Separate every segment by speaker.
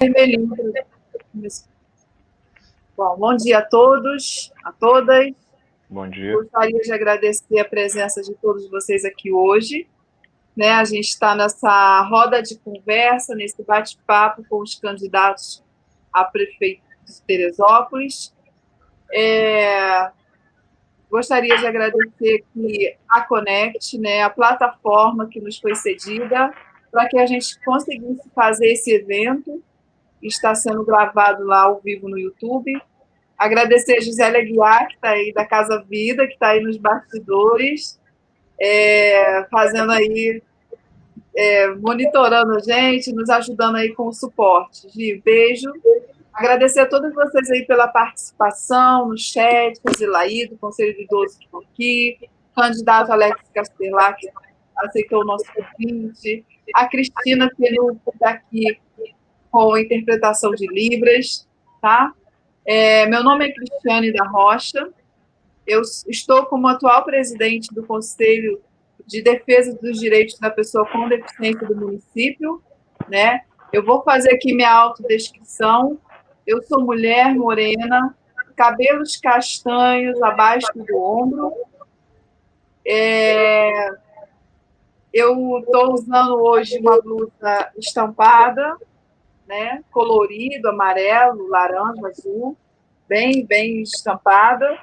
Speaker 1: Vermelhinho. Bom dia a todos, a todas.
Speaker 2: Bom dia.
Speaker 1: Gostaria de agradecer a presença de todos vocês aqui hoje. A gente está nessa roda de conversa, nesse bate-papo com os candidatos a prefeito de Teresópolis. Gostaria de agradecer aqui a Conect, a plataforma que nos foi cedida para que a gente conseguisse fazer esse evento. Está sendo gravado lá ao vivo no YouTube. Agradecer a Gisele Aguiar, que está aí da Casa Vida, que está aí nos bastidores, fazendo aí, monitorando a gente, nos ajudando aí com o suporte. Gi, beijo. Agradecer a todos vocês aí pela participação no chat, a Zilaí, do Conselho de Idosos que estão aqui, o candidato Alex Castelar, que aceitou o nosso convite, a Cristina, que está aqui com interpretação de Libras, tá? Meu nome é Cristiane da Rocha, eu estou como atual presidente do Conselho de Defesa dos Direitos da Pessoa com Deficiência do município, Eu vou fazer aqui minha autodescrição. Eu sou mulher morena, cabelos castanhos abaixo do ombro. Eu estou usando hoje uma blusa estampada, colorido, amarelo, laranja, azul, bem estampada.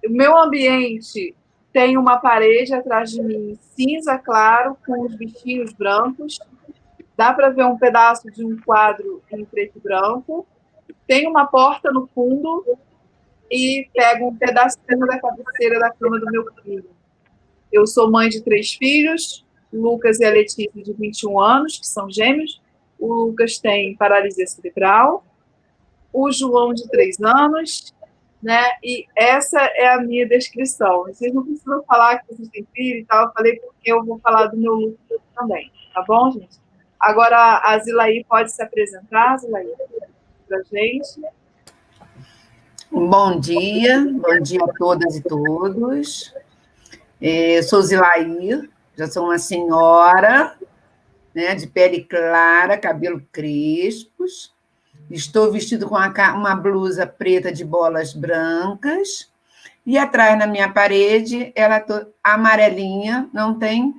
Speaker 1: O meu ambiente tem uma parede atrás de mim cinza claro, com os bichinhos brancos. Dá para ver um pedaço de um quadro em preto e branco. Tem uma porta no fundo e pego um pedacinho da cabeceira da cama do meu filho. Eu sou mãe de 3 filhos, o Lucas e a Letícia, de 21 anos, que são gêmeos. O Lucas tem paralisia cerebral. O João, de 3 anos, E essa é a minha descrição. Vocês não precisam falar que vocês têm filho e tal, eu falei porque eu vou falar do meu Lucas também, tá bom, gente? Agora, a Zilaí pode se apresentar, Zilaí, para a gente.
Speaker 3: Bom dia a todas e todos. Sou Zilaí, já sou uma senhora, de pele clara, cabelo crespos. Estou vestido com uma blusa preta de bolas brancas. E atrás, na minha parede, ela amarelinha, não tem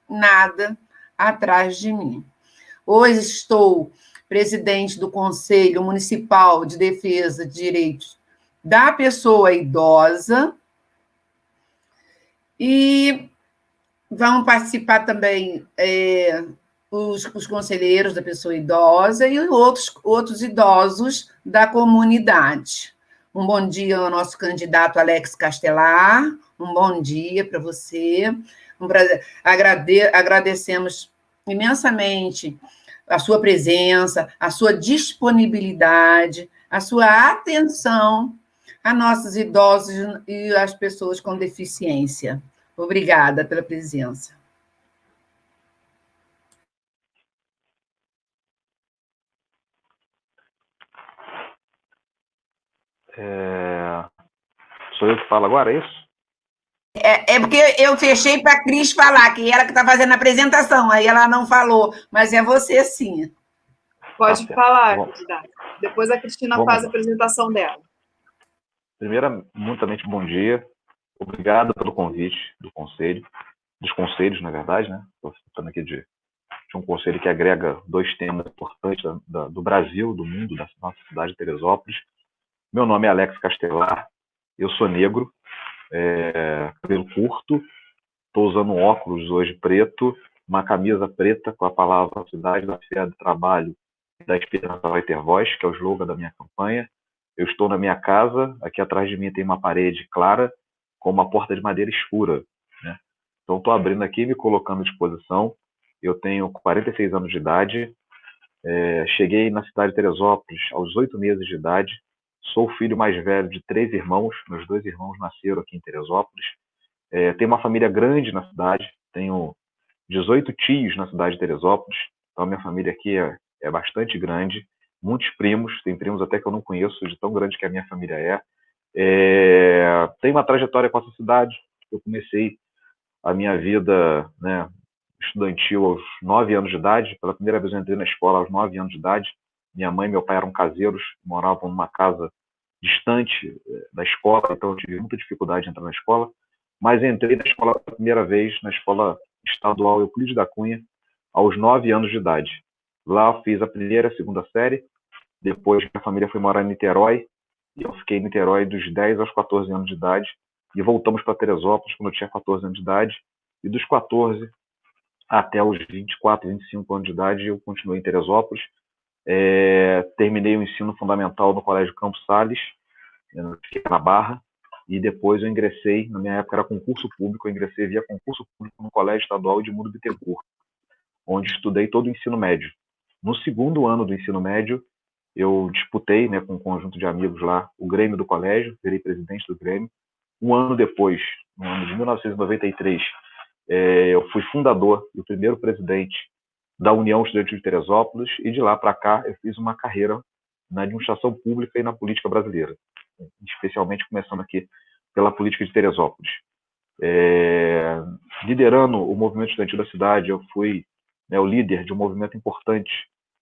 Speaker 3: nada atrás de mim. Hoje estou presidente do Conselho Municipal de Defesa de Direitos da Pessoa Idosa. E vão participar também os conselheiros da pessoa idosa e outros idosos da comunidade. Um bom dia ao nosso candidato Alex Castelar, um bom dia para você. Um prazer. Agradecemos imensamente a sua presença, a sua disponibilidade, a sua atenção a nossos idosos e às pessoas com deficiência. Obrigada pela presença.
Speaker 2: Sou eu que falo agora, é isso?
Speaker 3: É porque eu fechei para a Cris falar, que ela que está fazendo a apresentação, aí ela não falou, mas é você sim.
Speaker 1: Pode falar, candidato. Depois a Cristina faz a apresentação dela.
Speaker 2: Primeiramente, bom dia. Obrigado pelo convite do conselho, dos conselhos, na verdade, Estou falando aqui de um conselho que agrega 2 temas importantes do Brasil, do mundo, da nossa cidade de Teresópolis. Meu nome é Alex Castelar, eu sou negro, cabelo curto, estou usando um óculos hoje preto, uma camisa preta com a palavra Cidade da Feira do Trabalho e da Esperança Vai Ter Voz, que é o slogan da minha campanha. Eu estou na minha casa, aqui atrás de mim tem uma parede clara com uma porta de madeira escura. Então, estou abrindo aqui e me colocando à disposição. Eu tenho 46 anos de idade, cheguei na cidade de Teresópolis aos 8 meses de idade, sou o filho mais velho de 3 irmãos, meus 2 irmãos nasceram aqui em Teresópolis. Tenho uma família grande na cidade, tenho 18 tios na cidade de Teresópolis, então a minha família aqui é bastante grande, muitos primos, tem primos até que eu não conheço, de tão grande que a minha família é. Tenho uma trajetória com essa cidade, eu comecei a minha vida estudantil aos 9 anos de idade. Pela primeira vez eu entrei na escola aos 9 anos de idade. Minha mãe e meu pai eram caseiros, moravam numa casa distante da escola, então eu tive muita dificuldade de entrar na escola. Mas entrei na escola pela primeira vez, na escola estadual Euclides da Cunha, aos 9 anos de idade. Lá eu fiz a primeira e a segunda série. Depois minha família foi morar em Niterói, e eu fiquei em Niterói dos 10 aos 14 anos de idade. E voltamos para Teresópolis quando eu tinha 14 anos de idade. E dos 14 até os 24, 25 anos de idade, eu continuei em Teresópolis. Terminei o ensino fundamental no Colégio Campos Sales, na Barra, e depois eu ingressei, na minha época era concurso público, eu ingressei via concurso público no Colégio Estadual Edmundo Bittencourt, onde estudei todo o ensino médio. No segundo ano do ensino médio, eu disputei, né, com um conjunto de amigos lá, o Grêmio do colégio, virei presidente do Grêmio. Um ano depois, no ano de 1993, eu fui fundador e o primeiro presidente da União Estudantil de Teresópolis, e de lá para cá eu fiz uma carreira na administração pública e na política brasileira, especialmente começando aqui pela política de Teresópolis. Liderando o movimento estudantil da cidade, eu fui, né, o líder de um movimento importante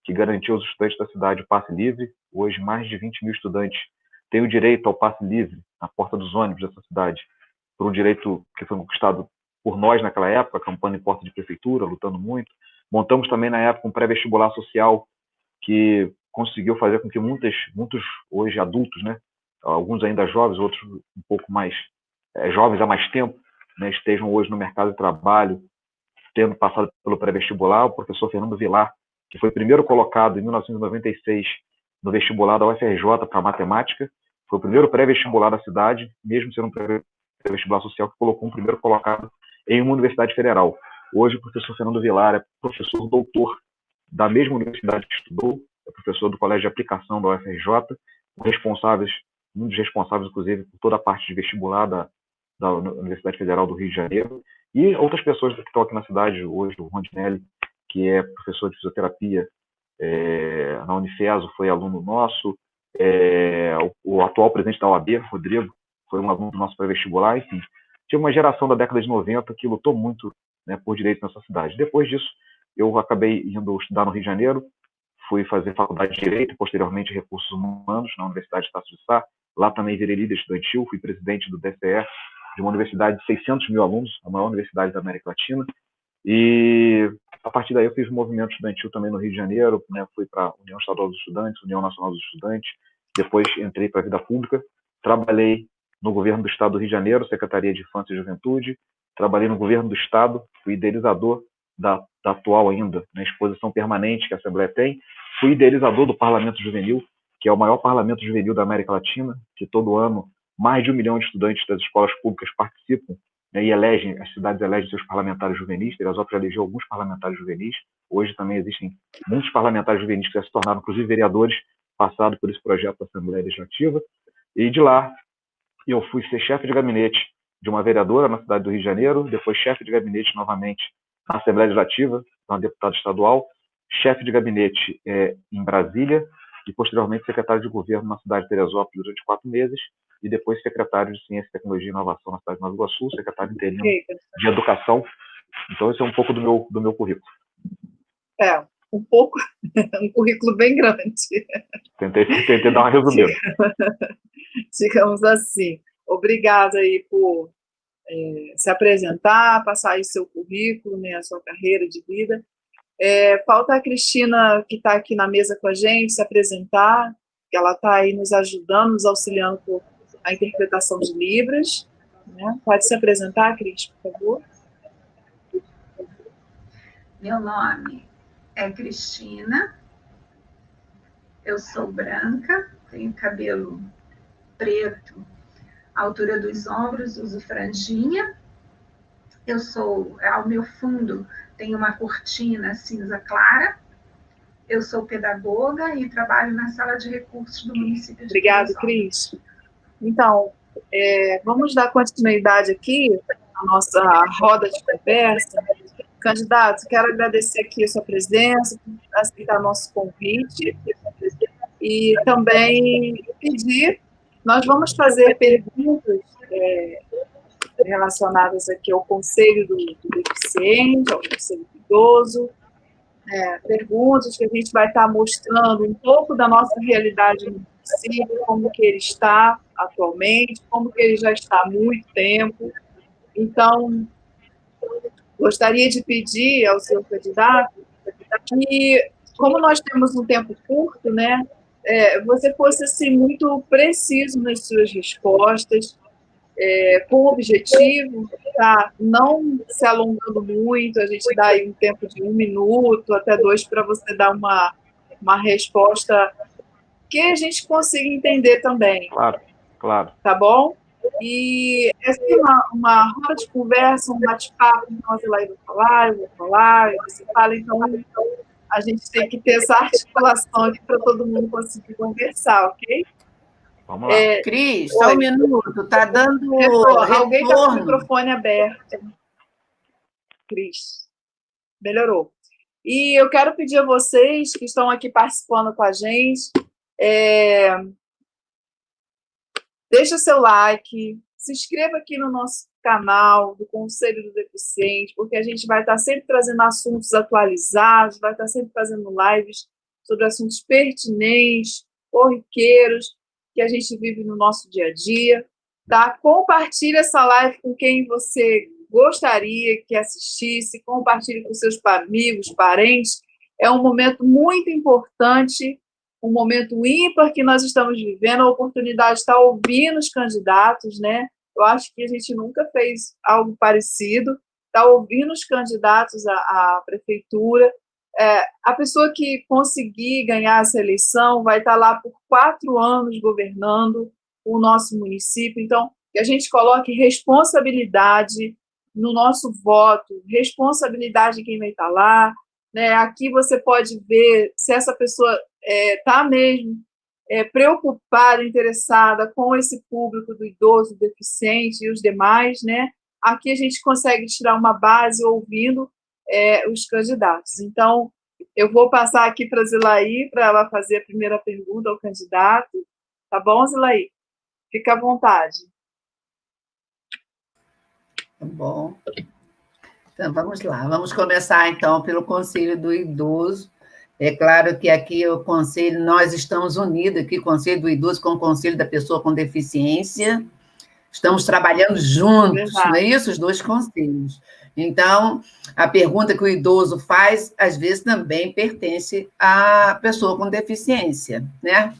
Speaker 2: que garantiu aos estudantes da cidade o passe livre. Hoje, mais de 20 mil estudantes têm o direito ao passe livre na porta dos ônibus dessa cidade, por um direito que foi conquistado por nós naquela época, campanha em porta de prefeitura, lutando muito. Montamos também, na época, um pré-vestibular social que conseguiu fazer com que muitos hoje adultos, né, alguns ainda jovens, outros um pouco mais jovens há mais tempo, né, estejam hoje no mercado de trabalho, tendo passado pelo pré-vestibular. O professor Fernando Vilar, que foi primeiro colocado em 1996 no vestibular da UFRJ para matemática, foi o primeiro pré-vestibular da cidade, mesmo sendo um pré-vestibular social, que colocou um primeiro colocado em uma universidade federal. Hoje o professor Fernando Vilar é professor doutor da mesma universidade que estudou, é professor do Colégio de Aplicação da UFRJ, um dos responsáveis, inclusive, por toda a parte de vestibular da Universidade Federal do Rio de Janeiro, e outras pessoas que estão aqui na cidade hoje, o Rondinelli, que é professor de fisioterapia na Unifeso, foi aluno nosso, o atual presidente da OAB, Rodrigo, foi um aluno do nosso pré-vestibular. Enfim, tinha uma geração da década de 90 que lutou muito, né, por direito nessa cidade. Depois disso, eu acabei indo estudar no Rio de Janeiro, fui fazer faculdade de Direito e, posteriormente, Recursos Humanos na Universidade de Estácio de Sá. Lá também virei líder estudantil, fui presidente do DCE, de uma universidade de 600 mil alunos, a maior universidade da América Latina. E, a partir daí, eu fiz um movimento estudantil também no Rio de Janeiro, né, fui para a União Estadual dos Estudantes, União Nacional dos Estudantes, depois entrei para a vida pública, trabalhei no governo do Estado do Rio de Janeiro, Secretaria de Infância e Juventude, trabalhei no governo do Estado, fui idealizador da atual ainda, na exposição permanente que a Assembleia tem, fui idealizador do Parlamento Juvenil, que é o maior parlamento juvenil da América Latina, que todo ano mais de 1 milhão de estudantes das escolas públicas participam, né, e as cidades elegem seus parlamentares juvenis. Teresópolis já elegeu alguns parlamentares juvenis, hoje também existem muitos parlamentares juvenis que já se tornaram, inclusive, vereadores, passados por esse projeto da Assembleia Legislativa. E de lá eu fui ser chefe de gabinete de uma vereadora na cidade do Rio de Janeiro, depois chefe de gabinete novamente na Assembleia Legislativa, uma deputada estadual, chefe de gabinete em Brasília, e posteriormente secretário de governo na cidade de Teresópolis durante 4 meses, e depois secretário de Ciência, Tecnologia e Inovação na cidade de Nova Iguaçu, secretário interino de Educação. Então, esse é um pouco do meu currículo.
Speaker 1: Um pouco, um currículo bem grande.
Speaker 2: Tentei dar uma resumida.
Speaker 1: Digamos assim. Obrigada aí por se apresentar, passar aí seu currículo, né, a sua carreira de vida. Falta a Cristina, que está aqui na mesa com a gente, se apresentar, que ela está aí nos ajudando, nos auxiliando com a interpretação de Libras. Né? Pode se apresentar, Cris, por favor?
Speaker 4: Meu nome é Cristina, eu sou branca, tenho cabelo preto, à altura dos ombros, uso franjinha. Ao meu fundo tem uma cortina cinza clara. Eu sou pedagoga e trabalho na sala de recursos do município de
Speaker 1: Obrigada, Cris. Então, vamos dar continuidade aqui à nossa roda de conversa. Candidato, quero agradecer aqui a sua presença, aceitar nosso convite e também pedir, nós vamos fazer perguntas relacionadas aqui ao Conselho do Deficiente, ao Conselho do Idoso, perguntas que a gente vai estar mostrando um pouco da nossa realidade no município, como que ele está atualmente, como que ele já está há muito tempo. Então, gostaria de pedir ao seu candidato que, como nós temos um tempo curto, né, você fosse assim, muito preciso nas suas respostas, com o objetivo, tá? Não se alongando muito, a gente dá aí um tempo de 1 minuto até 2 para você dar uma resposta que a gente consiga entender também.
Speaker 2: Claro, claro.
Speaker 1: Tá bom? E essa é uma roda de conversa, um bate-papo, então a Zelaí vai falar, eu vou falar, e você fala, então a gente tem que ter essa articulação aqui para todo mundo conseguir conversar, ok?
Speaker 2: Vamos lá.
Speaker 3: Cris, só um minuto, está dando retorno.
Speaker 1: Alguém está com o microfone aberto. Cris, melhorou. E eu quero pedir a vocês que estão aqui participando com a gente, deixa seu like, se inscreva aqui no nosso canal do Conselho do Deficiente, porque a gente vai estar sempre trazendo assuntos atualizados, vai estar sempre fazendo lives sobre assuntos pertinentes, corriqueiros, que a gente vive no nosso dia a dia. Tá? Compartilhe essa live com quem você gostaria que assistisse, compartilhe com seus amigos, parentes. É um momento muito importante, um momento ímpar que nós estamos vivendo, a oportunidade de estar ouvindo os candidatos, né? Eu acho que a gente nunca fez algo parecido, estar ouvindo os candidatos à prefeitura. A pessoa que conseguir ganhar essa eleição vai estar lá por 4 anos governando o nosso município. Então, que a gente coloque responsabilidade no nosso voto, responsabilidade de quem vai estar lá, né? Aqui você pode ver se essa pessoa está mesmo preocupada, interessada com esse público do idoso, do deficiente e os demais, né? Aqui a gente consegue tirar uma base ouvindo os candidatos. Então, eu vou passar aqui para a Zilaí, para ela fazer a primeira pergunta ao candidato. Tá bom, Zilaí? Fica à vontade.
Speaker 3: Tá bom. Então, vamos lá. Vamos começar, então, pelo Conselho do Idoso. É claro que aqui o Conselho, nós estamos unidos aqui, Conselho do Idoso com o Conselho da Pessoa com Deficiência. Estamos trabalhando juntos, não é isso? Os 2 conselhos. Então, a pergunta que o idoso faz, às vezes, também pertence à pessoa com deficiência, né?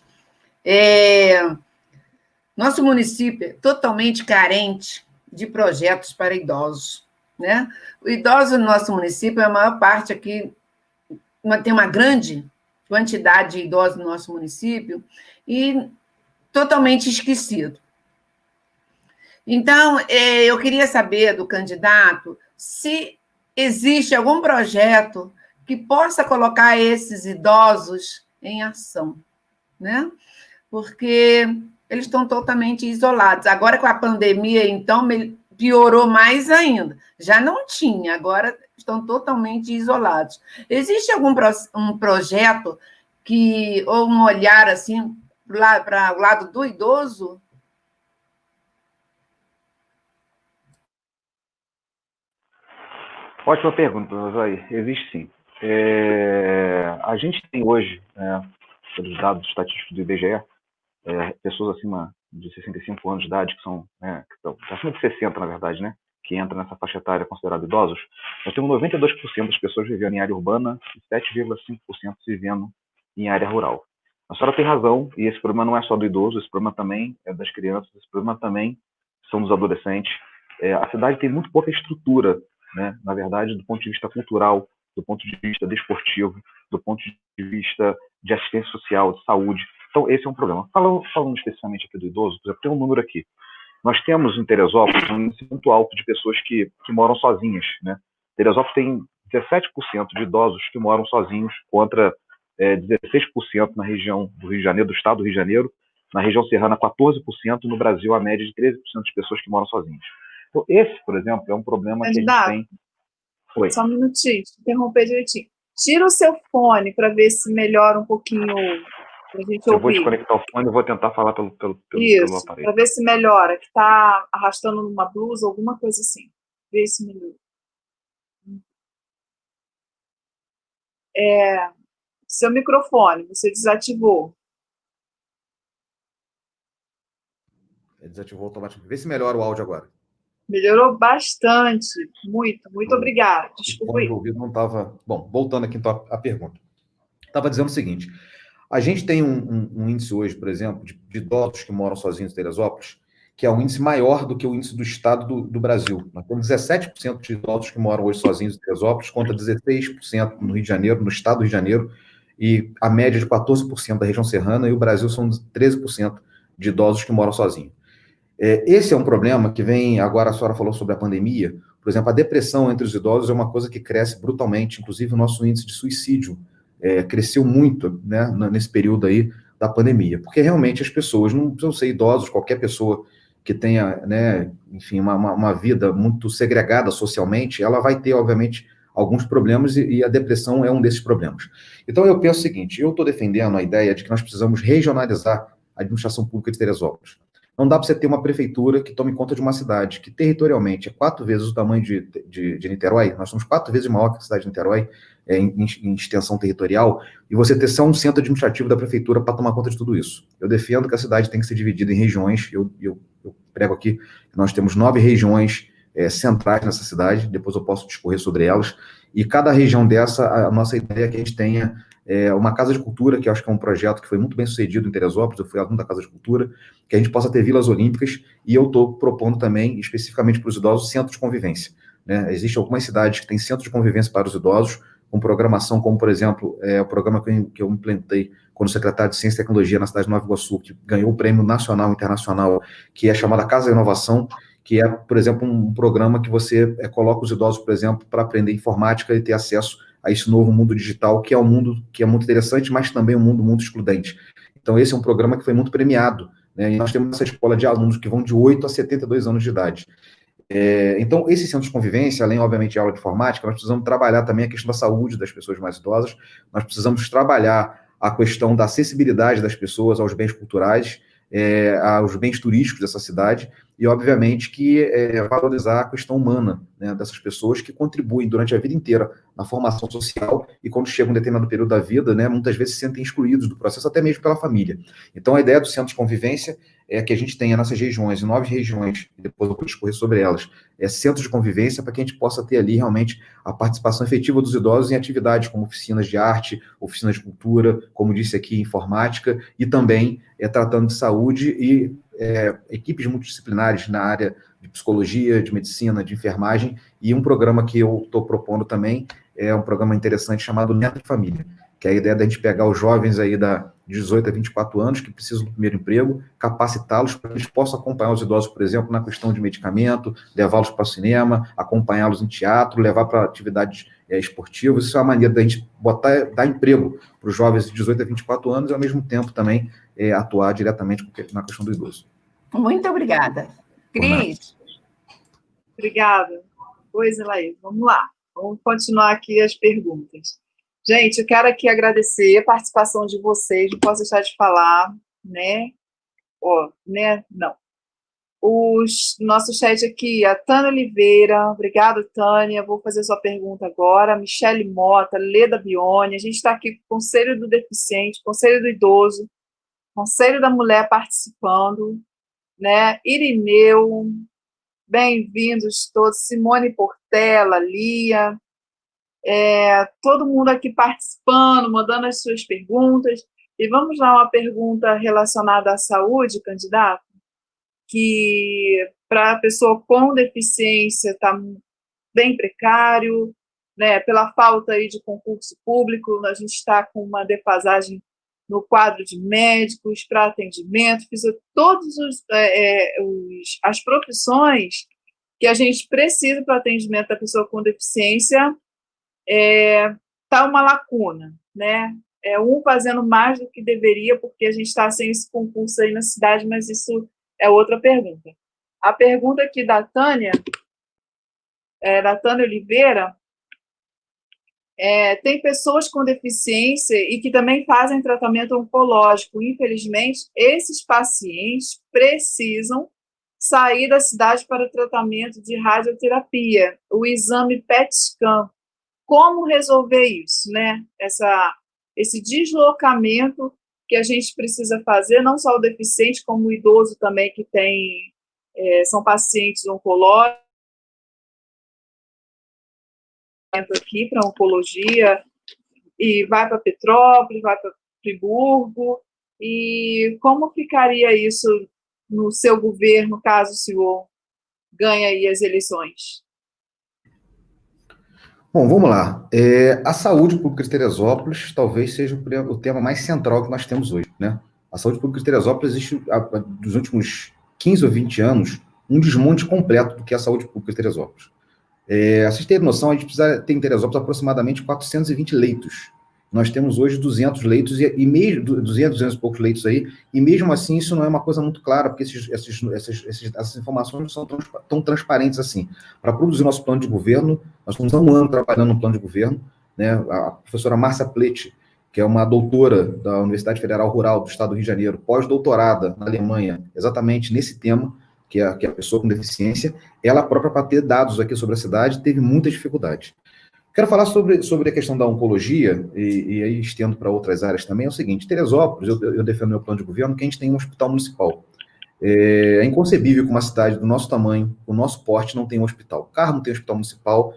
Speaker 3: Nosso município é totalmente carente de projetos para idosos, né? O idoso no nosso município, a maior parte aqui, tem uma grande quantidade de idosos no nosso município e totalmente esquecido. Então, eu queria saber do candidato se existe algum projeto que possa colocar esses idosos em ação, né? Porque eles estão totalmente isolados. Agora, com a pandemia, então, piorou mais ainda. Já não tinha, agora estão totalmente isolados. Existe algum um projeto ou um olhar assim para o lado do idoso?
Speaker 2: Ótima pergunta, Zoe. Existe sim. A gente tem hoje, pelos dados estatísticos do IBGE, pessoas acima de 65 anos de idade, que são acima de 60, na verdade, né? Que entram nessa faixa etária considerada idosos. Nós temos 92% das pessoas vivendo em área urbana e 7,5% vivendo em área rural. A senhora tem razão, e esse problema não é só do idoso, esse problema também é das crianças, esse problema também são dos adolescentes. A cidade tem muito pouca estrutura, né? Na verdade, do ponto de vista cultural, do ponto de vista desportivo, do ponto de vista de assistência social, de saúde. Então, esse é um problema. Falando especificamente aqui do idoso, por exemplo, tem um número aqui. Nós temos em Teresópolis um índice muito alto de pessoas que moram sozinhas, né? Teresópolis tem 17% de idosos que moram sozinhos, contra 16% na região do Rio de Janeiro, do estado do Rio de Janeiro, na região serrana 14%, no Brasil a média de 13% de pessoas que moram sozinhas. Então, esse, por exemplo, é um problema que a gente tem.
Speaker 1: Oi. Só um minutinho, interromper direitinho. Tira o seu fone para ver se melhora um pouquinho para a gente
Speaker 2: Eu vou
Speaker 1: ouvir.
Speaker 2: desconectar o fone e vou tentar falar pelo
Speaker 1: Isso,
Speaker 2: aparelho.
Speaker 1: para ver se melhora, que está arrastando numa blusa, alguma coisa assim. Vê se melhora. Seu microfone, você desativou.
Speaker 5: Desativou automaticamente. Vê se melhora o áudio agora.
Speaker 1: Melhorou bastante. Muito, muito obrigada.
Speaker 5: O
Speaker 1: Desculpa
Speaker 5: fone de
Speaker 1: aí.
Speaker 5: ouvido não estava... Bom, voltando aqui então à pergunta. Estava dizendo o seguinte, a gente tem um índice hoje, por exemplo, de idosos que moram sozinhos em Teresópolis, que é um índice maior do que o índice do estado do Brasil. Nós temos 17% de idosos que moram hoje sozinhos em Teresópolis, contra 16% no Rio de Janeiro, no estado do Rio de Janeiro, e a média de 14% da região serrana, e o Brasil são 13% de idosos que moram sozinhos. Esse é um problema que vem, agora a senhora falou sobre a pandemia, por exemplo, a depressão entre os idosos é uma coisa que cresce brutalmente, inclusive o nosso índice de suicídio cresceu muito, né, nesse período aí da pandemia, porque realmente as pessoas não precisam ser idosos, qualquer pessoa que tenha, né, enfim, uma vida muito segregada socialmente, ela vai ter, obviamente, alguns problemas e a depressão é um desses problemas. Então eu penso o seguinte, eu estou defendendo a ideia de que nós precisamos regionalizar a administração pública de Teresópolis. Não dá para você ter uma prefeitura que tome conta de uma cidade que territorialmente é 4 vezes o tamanho de Niterói, nós somos 4 vezes maior que a cidade de Niterói, em extensão territorial, e você ter só um centro administrativo da prefeitura para tomar conta de tudo isso. Eu defendo que a cidade tem que ser dividida em regiões, eu prego aqui que nós temos 9 regiões centrais nessa cidade, depois eu posso discorrer sobre elas, e cada região dessa, a nossa ideia é que a gente tenha uma casa de cultura, que eu acho que é um projeto que foi muito bem sucedido em Teresópolis, eu fui aluno da Casa de Cultura, que a gente possa ter vilas olímpicas, e eu estou propondo também, especificamente para os idosos, centros de convivência. Né? Existem algumas cidades que têm centros de convivência para os idosos, com programação como, por exemplo, o programa que eu implementei quando secretário de Ciência e Tecnologia na cidade de Nova Iguaçu, que ganhou o prêmio nacional e internacional, que é chamada Casa da Inovação, que é, por exemplo, um programa que você coloca os idosos, por exemplo, para aprender informática e ter acesso a esse novo mundo digital, que é um mundo que é muito interessante, mas também um mundo muito excludente. Então, esse é um programa que foi muito premiado, né? E nós temos essa escola de alunos que vão de 8 a 72 anos de idade. Então, esse centro de convivência, além, obviamente, de aula de informática, nós precisamos trabalhar também a questão da saúde das pessoas mais idosas, nós precisamos trabalhar a questão da acessibilidade das pessoas aos bens culturais, aos bens turísticos dessa cidade, e, obviamente, que valorizar a questão humana, né, dessas pessoas que contribuem durante a vida inteira na formação social e, quando chegam um determinado período da vida, né, muitas vezes se sentem excluídos do processo, até mesmo pela família. Então, a ideia do centro de convivência é que a gente tenha nessas regiões, em 9 regiões, e depois eu vou discorrer sobre elas, centros de convivência para que a gente possa ter ali realmente a participação efetiva dos idosos em atividades como oficinas de arte, oficinas de cultura, como disse aqui, informática, e também tratando de saúde e equipes multidisciplinares na área de psicologia, de medicina, de enfermagem, e um programa que eu estou propondo também é um programa interessante chamado Neto de Família, que é a ideia da gente pegar os jovens aí de 18 a 24 anos que precisam do primeiro emprego, capacitá-los para que eles possam acompanhar os idosos, por exemplo, na questão de medicamento, levá-los para o cinema, acompanhá-los em teatro, levar para atividades esportivas. Isso é uma maneira da gente dar emprego para os jovens de 18 a 24 anos e, ao mesmo tempo, também atuar diretamente na questão do idoso.
Speaker 3: Muito obrigada. Cris?
Speaker 1: Obrigada. Pois, Elaí, vamos lá. Vamos continuar aqui as perguntas. Gente, eu quero aqui agradecer a participação de vocês, não posso deixar de falar, né? Não. Nosso chat aqui, a Tânia Oliveira, obrigada, Tânia, vou fazer sua pergunta agora, Michele Mota, Leda Bione, a gente está aqui com o Conselho do Deficiente, Conselho do Idoso, Conselho da Mulher participando, né? Irineu, bem-vindos todos, Simone Portela, Lia, todo mundo aqui participando, mandando as suas perguntas. E vamos lá, uma pergunta relacionada à saúde, candidato, que para a pessoa com deficiência está bem precário, né, pela falta aí de concurso público, a gente está com uma defasagem no quadro de médicos para atendimento, todas as profissões que a gente precisa para atendimento da pessoa com deficiência, está uma lacuna, né? Um fazendo mais do que deveria, porque a gente está sem esse concurso aí na cidade, mas isso é outra pergunta. A pergunta aqui da Tânia Oliveira, Tem pessoas com deficiência e que também fazem tratamento oncológico. Infelizmente, esses pacientes precisam sair da cidade para o tratamento de radioterapia, o exame PET-scan. Como resolver isso, né? Esse deslocamento que a gente precisa fazer, não só o deficiente, como o idoso também, que são pacientes oncológicos, aqui para oncologia, e vai para Petrópolis, vai para Friburgo, e como ficaria isso no seu governo, caso o senhor ganhe aí as eleições?
Speaker 5: Bom, vamos lá. A saúde pública de Teresópolis talvez seja o tema mais central que nós temos hoje, né? A saúde pública de Teresópolis existe, dos últimos 15 ou 20 anos, um desmonte completo do que é a saúde pública de Teresópolis. Vocês terem noção, a gente precisa ter em Teresópolis aproximadamente 420 leitos. Nós temos hoje 200 leitos, e mesmo 200 e poucos leitos aí, e mesmo assim isso não é uma coisa muito clara, porque essas informações não são tão transparentes assim. Para produzir nosso plano de governo, nós estamos há um ano trabalhando no plano de governo, né? A professora Márcia Pletti, que é uma doutora da Universidade Federal Rural do Estado do Rio de Janeiro, pós-doutorada na Alemanha, exatamente nesse tema, que é a pessoa com deficiência, ela própria, para ter dados aqui sobre a cidade, teve muita dificuldade. Quero falar sobre a questão da oncologia, e aí estendo para outras áreas também, é o seguinte: Teresópolis, eu defendo meu plano de governo, que a gente tem um hospital municipal. É inconcebível que uma cidade do nosso tamanho, o nosso porte, não tenha um hospital. Carmo tem um hospital municipal,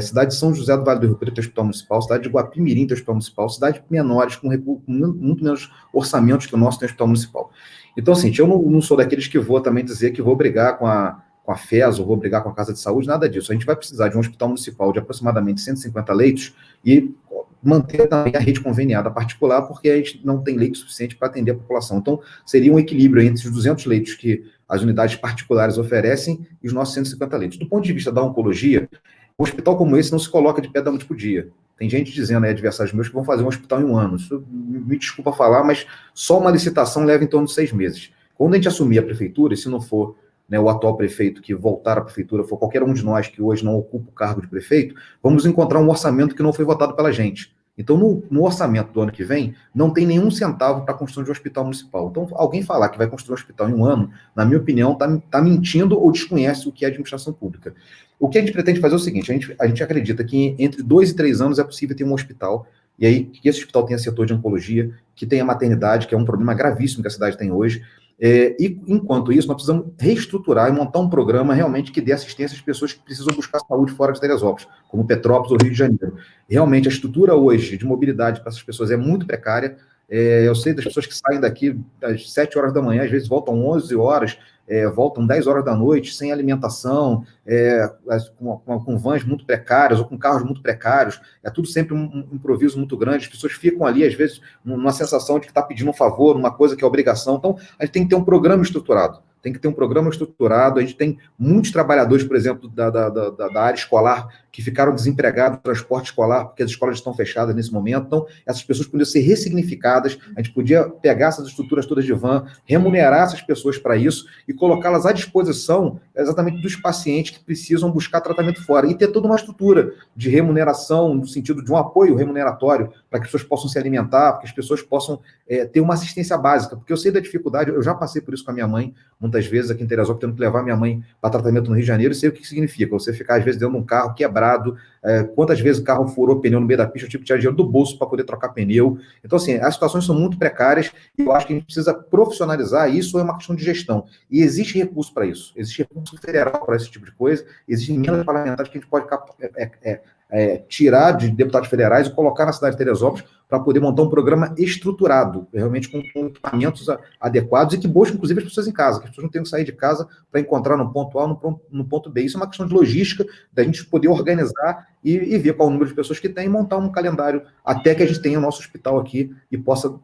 Speaker 5: cidade de São José do Vale do Rio Preto tem um hospital municipal, cidade de Guapimirim tem um hospital municipal, cidades menores, com muito menos orçamentos que o nosso, tem um hospital municipal. Então, assim, eu não sou daqueles que vou também dizer que vou brigar com a FES, ou vou brigar com a Casa de Saúde, nada disso. A gente vai precisar de um hospital municipal de aproximadamente 150 leitos e manter também a rede conveniada particular, porque a gente não tem leito suficiente para atender a população. Então, seria um equilíbrio entre os 200 leitos que as unidades particulares oferecem e os nossos 150 leitos. Do ponto de vista da oncologia, um hospital como esse não se coloca de pé da noite para o dia. Tem gente dizendo, adversários meus, que vão fazer um hospital em um ano. Isso, me desculpa falar, mas só uma licitação leva em torno de 6 meses. Quando a gente assumir a prefeitura, e se não for, né, o atual prefeito que voltar à prefeitura, for qualquer um de nós que hoje não ocupa o cargo de prefeito, vamos encontrar um orçamento que não foi votado pela gente. Então, no orçamento do ano que vem, não tem nenhum centavo para a construção de um hospital municipal. Então, alguém falar que vai construir um hospital em um ano, na minha opinião, está mentindo ou desconhece o que é administração pública. O que a gente pretende fazer é o seguinte: a gente acredita que entre 2 e 3 anos é possível ter um hospital, e aí que esse hospital tenha setor de oncologia, que tenha maternidade, que é um problema gravíssimo que a cidade tem hoje. E, enquanto isso, nós precisamos reestruturar e montar um programa realmente que dê assistência às pessoas que precisam buscar saúde fora de Teresópolis, como Petrópolis ou Rio de Janeiro. Realmente, a estrutura hoje de mobilidade para essas pessoas é muito precária. Eu sei das pessoas que saem daqui às 7 horas da manhã, às vezes voltam 11 horas, voltam 10 horas da noite, sem alimentação, com vans muito precárias ou com carros muito precários. É tudo sempre um improviso muito grande. As pessoas ficam ali, às vezes, numa sensação de que está pedindo um favor, uma coisa que é obrigação. Então, a gente tem que ter um programa estruturado. Tem que ter um programa estruturado. A gente tem muitos trabalhadores, por exemplo, da área escolar, que ficaram desempregados no transporte escolar, porque as escolas estão fechadas nesse momento. Então, essas pessoas podiam ser ressignificadas. A gente podia pegar essas estruturas todas de van, remunerar essas pessoas para isso e colocá-las à disposição exatamente dos pacientes que precisam buscar tratamento fora. E ter toda uma estrutura de remuneração, no sentido de um apoio remuneratório, para que as pessoas possam se alimentar, para que as pessoas possam ter uma assistência básica. Porque eu sei da dificuldade, eu já passei por isso com a minha mãe, muitas vezes aqui em Teresópolis, tendo que levar minha mãe para tratamento no Rio de Janeiro, e sei o que significa você ficar, às vezes, dentro de um carro quebrado, quantas vezes o carro furou o pneu no meio da pista, eu tive que tirar dinheiro do bolso para poder trocar pneu. Então, assim, as situações são muito precárias e eu acho que a gente precisa profissionalizar isso, ou é uma questão de gestão. E existe recurso para isso, existe recurso federal para esse tipo de coisa, existem emendas parlamentares que a gente pode tirar de deputados federais e colocar na cidade de Teresópolis para poder montar um programa estruturado, realmente com equipamentos adequados e que busque, inclusive, as pessoas em casa, que as pessoas não tenham que sair de casa para encontrar no ponto A ou no ponto B. Isso é uma questão de logística, da gente poder organizar e ver qual o número de pessoas que tem e montar um calendário até que a gente tenha o nosso hospital aqui e possa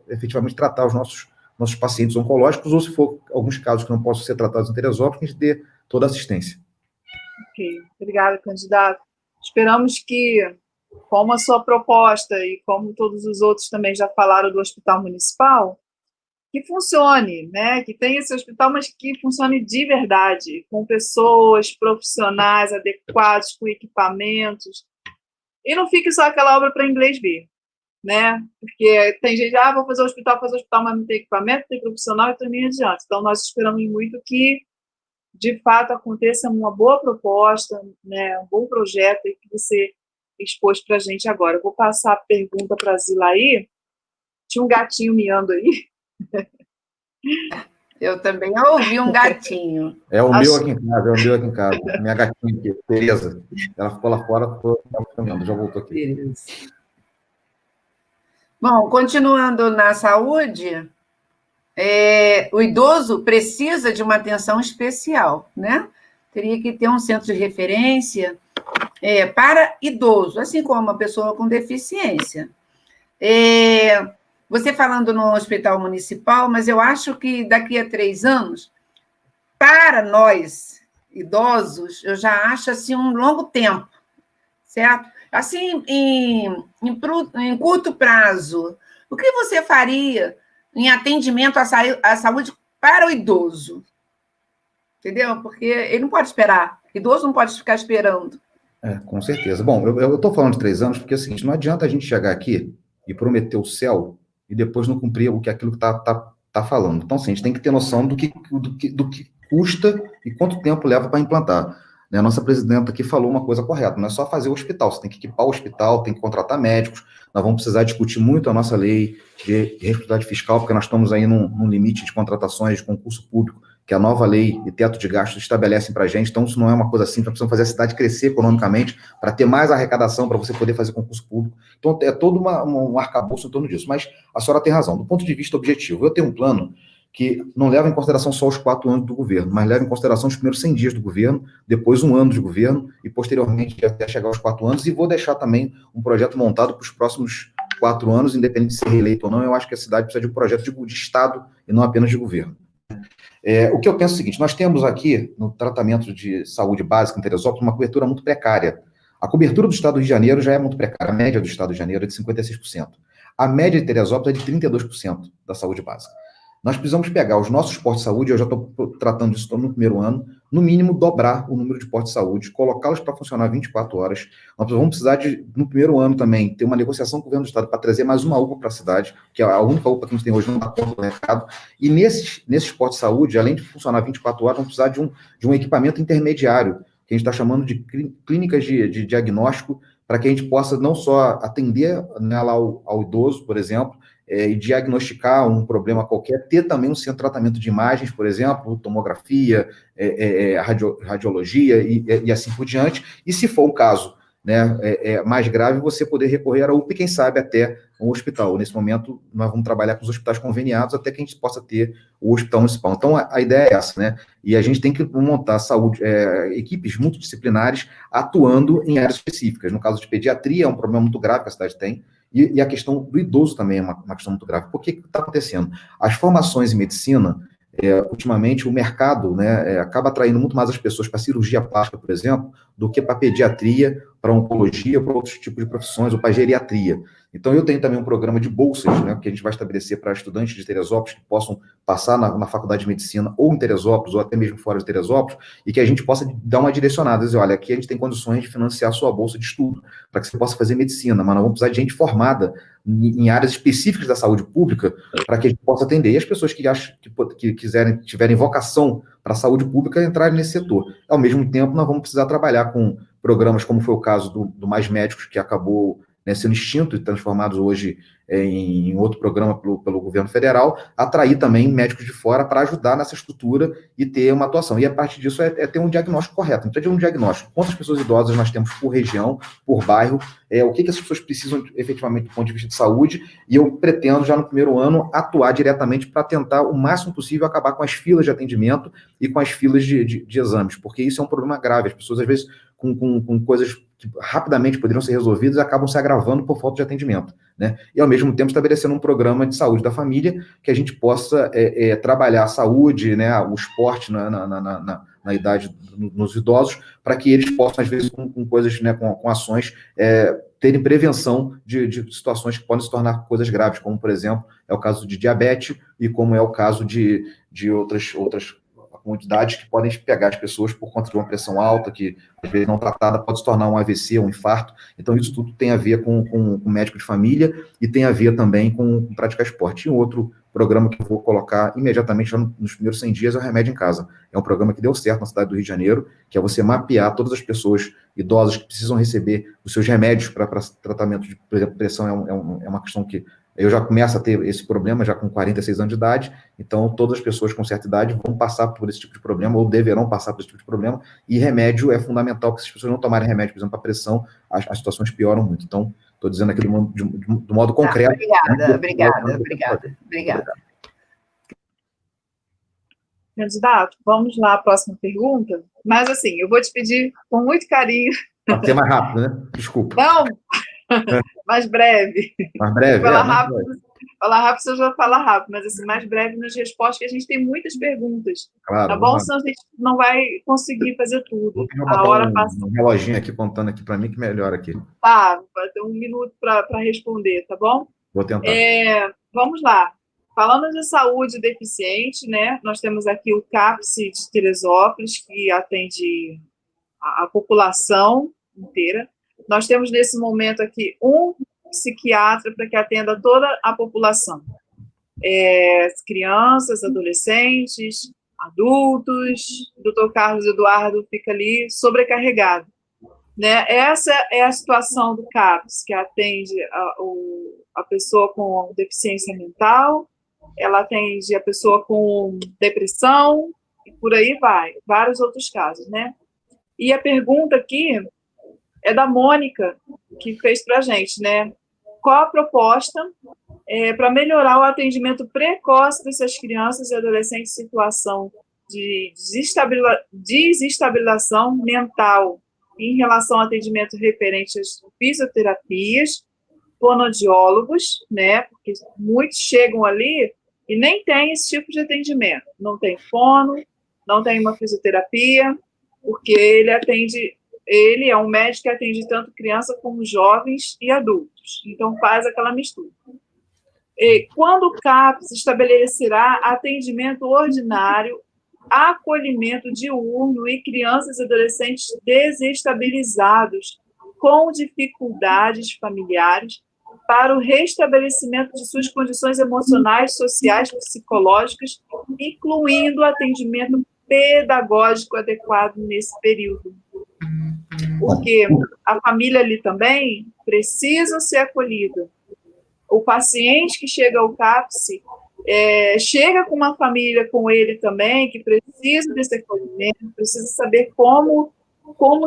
Speaker 5: efetivamente tratar os nossos pacientes oncológicos, ou se for alguns casos que não possam ser tratados em Teresópolis, que a gente dê toda a assistência.
Speaker 1: Ok, obrigada, candidato. Esperamos que, como a sua proposta e como todos os outros também já falaram do hospital municipal, que funcione, né? Que tenha esse hospital, mas que funcione de verdade, com pessoas profissionais adequados, com equipamentos, E não fique só aquela obra para inglês ver, né? Porque tem gente, vou fazer hospital, mas não tem equipamento, não tem profissional e também adiante. Então, nós esperamos muito que, de fato, aconteça uma boa proposta, né? Um bom projeto aí que você expôs para a gente agora. Eu vou passar a pergunta para a Zila aí. Tinha um gatinho miando aí.
Speaker 3: Eu também ouvi um gatinho.
Speaker 5: É o meu aqui em casa. Minha gatinha aqui, Tereza. Ela ficou lá fora, já voltou aqui.
Speaker 3: Beleza. Bom, continuando na saúde, o idoso precisa de uma atenção especial, né? Teria que ter um centro de referência para idoso, assim como uma pessoa com deficiência. Você falando no hospital municipal, mas eu acho que daqui a 3 anos, para nós, idosos, eu já acho assim um longo tempo, certo? Assim, em curto prazo, o que você faria em atendimento à saúde para o idoso? Entendeu? Porque ele não pode esperar. Idoso não pode ficar esperando.
Speaker 5: Com certeza. Bom, eu estou falando de 3 anos porque é o seguinte, não adianta a gente chegar aqui e prometer o céu e depois não cumprir aquilo que está falando. Então, assim, a gente tem que ter noção do que custa e quanto tempo leva para implantar. Né? A nossa presidenta aqui falou uma coisa correta, não é só fazer o hospital, você tem que equipar o hospital, tem que contratar médicos, nós vamos precisar discutir muito a nossa lei de responsabilidade fiscal, porque nós estamos aí num limite de contratações de concurso público, que a nova lei de teto de gastos estabelece para a gente, então isso não é uma coisa simples, nós precisamos fazer a cidade crescer economicamente para ter mais arrecadação, para você poder fazer concurso público. Então é todo um arcabouço em torno disso, mas a senhora tem razão, do ponto de vista objetivo, eu tenho um plano que não leva em consideração só os 4 anos do governo, mas leva em consideração os primeiros 100 dias do governo, depois 1 ano de governo, e posteriormente até chegar aos 4 anos, e vou deixar também um projeto montado para os próximos 4 anos, independente de ser reeleito ou não. Eu acho que a cidade precisa de um projeto de Estado e não apenas de governo. O que eu penso é o seguinte, nós temos aqui, no tratamento de saúde básica em Teresópolis, uma cobertura muito precária. A cobertura do Estado do Rio de Janeiro já é muito precária, a média do Estado do Rio de Janeiro é de 56%. A média de Teresópolis é de 32% da saúde básica. Nós precisamos pegar os nossos postos de saúde, eu já estou tratando disso no primeiro ano, no mínimo dobrar o número de postos de saúde, colocá-los para funcionar 24 horas. Nós vamos precisar de, no primeiro ano também, ter uma negociação com o governo do Estado para trazer mais uma UPA para a cidade, que é a única UPA que a gente tem hoje, não dá conta do mercado. E nesses postos de saúde, além de funcionar 24 horas, vamos precisar de um equipamento intermediário, que a gente está chamando de clínicas de diagnóstico, para que a gente possa não só atender, né, lá ao idoso, por exemplo, e diagnosticar um problema qualquer, ter também um centro de tratamento de imagens, por exemplo, tomografia, radiologia e assim por diante, e se for o caso, né, mais grave, você poder recorrer à UPA e, quem sabe, até um hospital. Nesse momento, nós vamos trabalhar com os hospitais conveniados até que a gente possa ter o hospital municipal. Então, a ideia é essa, né? E a gente tem que montar equipes multidisciplinares atuando em áreas específicas. No caso de pediatria, é um problema muito grave que a cidade tem, e a questão do idoso também é uma questão muito grave. Por que está acontecendo? As formações em medicina, ultimamente, o mercado, né, acaba atraindo muito mais as pessoas para cirurgia plástica, por exemplo, do que para pediatria, para oncologia, para outros tipos de profissões, ou para geriatria. Então, eu tenho também um programa de bolsas, né, que a gente vai estabelecer para estudantes de Teresópolis que possam passar na faculdade de medicina, ou em Teresópolis, ou até mesmo fora de Teresópolis, e que a gente possa dar uma direcionada, dizer, olha, aqui a gente tem condições de financiar a sua bolsa de estudo, para que você possa fazer medicina, mas nós vamos precisar de gente formada em áreas específicas da saúde pública, para que a gente possa atender. E as pessoas que acham que tiverem vocação para a saúde pública, entrarem nesse setor. Ao mesmo tempo, nós vamos precisar trabalhar com programas, como foi o caso do Mais Médicos, que acabou, né, sendo extinto e transformado hoje em outro programa pelo governo federal, atrair também médicos de fora para ajudar nessa estrutura e ter uma atuação. E a partir disso é ter um diagnóstico correto. Então, de um diagnóstico, quantas pessoas idosas nós temos por região, por bairro, o que essas pessoas precisam efetivamente do ponto de vista de saúde, e eu pretendo, já no primeiro ano, atuar diretamente para tentar, o máximo possível, acabar com as filas de atendimento e com as filas de exames, porque isso é um problema grave. As pessoas, às vezes, com coisas que rapidamente poderiam ser resolvidas, acabam se agravando por falta de atendimento, né? E, ao mesmo tempo, estabelecendo um programa de saúde da família, que a gente possa trabalhar a saúde, né, o esporte na idade nos idosos, para que eles possam, às vezes, com coisas, né, com ações, terem prevenção de situações que podem se tornar coisas graves, como, por exemplo, é o caso de diabetes e como é o caso de outras comunidade que podem pegar as pessoas por conta de uma pressão alta, que às vezes não tratada pode se tornar um AVC, um infarto. Então, isso tudo tem a ver com médico de família e tem a ver também com praticar esporte. E um outro programa que eu vou colocar imediatamente já nos primeiros 100 dias é o Remédio em Casa. É um programa que deu certo na cidade do Rio de Janeiro, que é você mapear todas as pessoas idosas que precisam receber os seus remédios para tratamento de, por exemplo, pressão é uma questão que eu já começo a ter esse problema já com 46 anos de idade, então todas as pessoas com certa idade vão passar por esse tipo de problema, ou deverão passar por esse tipo de problema, e remédio é fundamental, porque se as pessoas não tomarem remédio, por exemplo, para pressão, as situações pioram muito. Então, estou dizendo aqui do modo concreto.
Speaker 3: Obrigada.
Speaker 1: Candidato, vamos lá, a próxima pergunta. Mas, assim, eu vou te pedir com muito carinho.
Speaker 5: Para ser mais rápido, né? Desculpa.
Speaker 1: Não, mais breve.
Speaker 5: Mais breve?
Speaker 1: Falar rápido, você já fala rápido, mas assim, mais breve nas respostas, que a gente tem muitas perguntas.
Speaker 5: Claro,
Speaker 1: tá bom? Senão a gente não vai conseguir fazer tudo.
Speaker 5: Vou botar
Speaker 1: a hora passa.
Speaker 5: Um reloginho aqui contando aqui para mim, que melhor aqui.
Speaker 1: Tá, vai ter 1 minuto para responder, tá bom?
Speaker 5: Vou tentar.
Speaker 1: Vamos lá. Falando de saúde deficiente, né? Nós temos aqui o CAPS de Teresópolis, que atende a população inteira. Nós temos, nesse momento aqui, um psiquiatra para que atenda toda a população. Crianças, adolescentes, adultos. O doutor Carlos Eduardo fica ali sobrecarregado. Né? Essa é a situação do CAPS, que atende a pessoa com deficiência mental, ela atende a pessoa com depressão, e por aí vai, vários outros casos, né? E a pergunta aqui é da Mônica, que fez para a gente, né? Qual a proposta para melhorar o atendimento precoce dessas crianças e adolescentes em situação de desestabilização mental em relação ao atendimento referente às fisioterapias, fonoaudiólogos, né? Porque muitos chegam ali e nem tem esse tipo de atendimento. Não tem fono, não tem uma fisioterapia, porque ele é um médico que atende tanto criança como jovens e adultos. Então, faz aquela mistura. E quando o CAPS estabelecerá atendimento ordinário, acolhimento diurno e crianças e adolescentes desestabilizados com dificuldades familiares para o restabelecimento de suas condições emocionais, sociais, psicológicas, incluindo atendimento pedagógico adequado nesse período. Porque a família ali também precisa ser acolhida. O paciente que chega ao CAPS chega com uma família com ele também, que precisa desse acolhimento, precisa saber como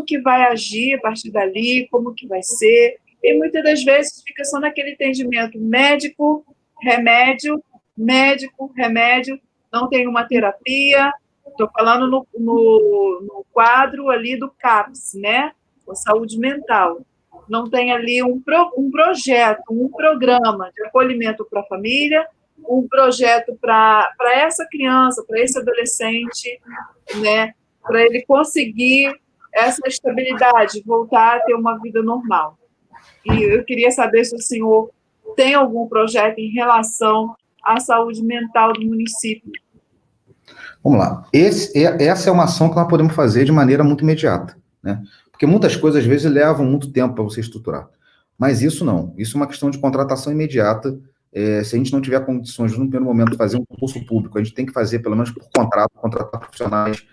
Speaker 1: que vai agir a partir dali, como que vai ser, e muitas das vezes fica só naquele entendimento médico, remédio, não tem uma terapia. Estou falando no quadro ali do CAPS, né? A saúde mental. Não tem ali um projeto, um programa de acolhimento para a família, um projeto para essa criança, para esse adolescente, né? Para ele conseguir essa estabilidade, voltar a ter uma vida normal. E eu queria saber se o senhor tem algum projeto em relação à saúde mental do município.
Speaker 5: Vamos lá. Essa é uma ação que nós podemos fazer de maneira muito imediata, né? Porque muitas coisas, às vezes, levam muito tempo para você estruturar. Mas isso não. Isso é uma questão de contratação imediata. Se a gente não tiver condições, no primeiro momento, de fazer um concurso público, a gente tem que fazer, pelo menos por contrato, contratar profissionais,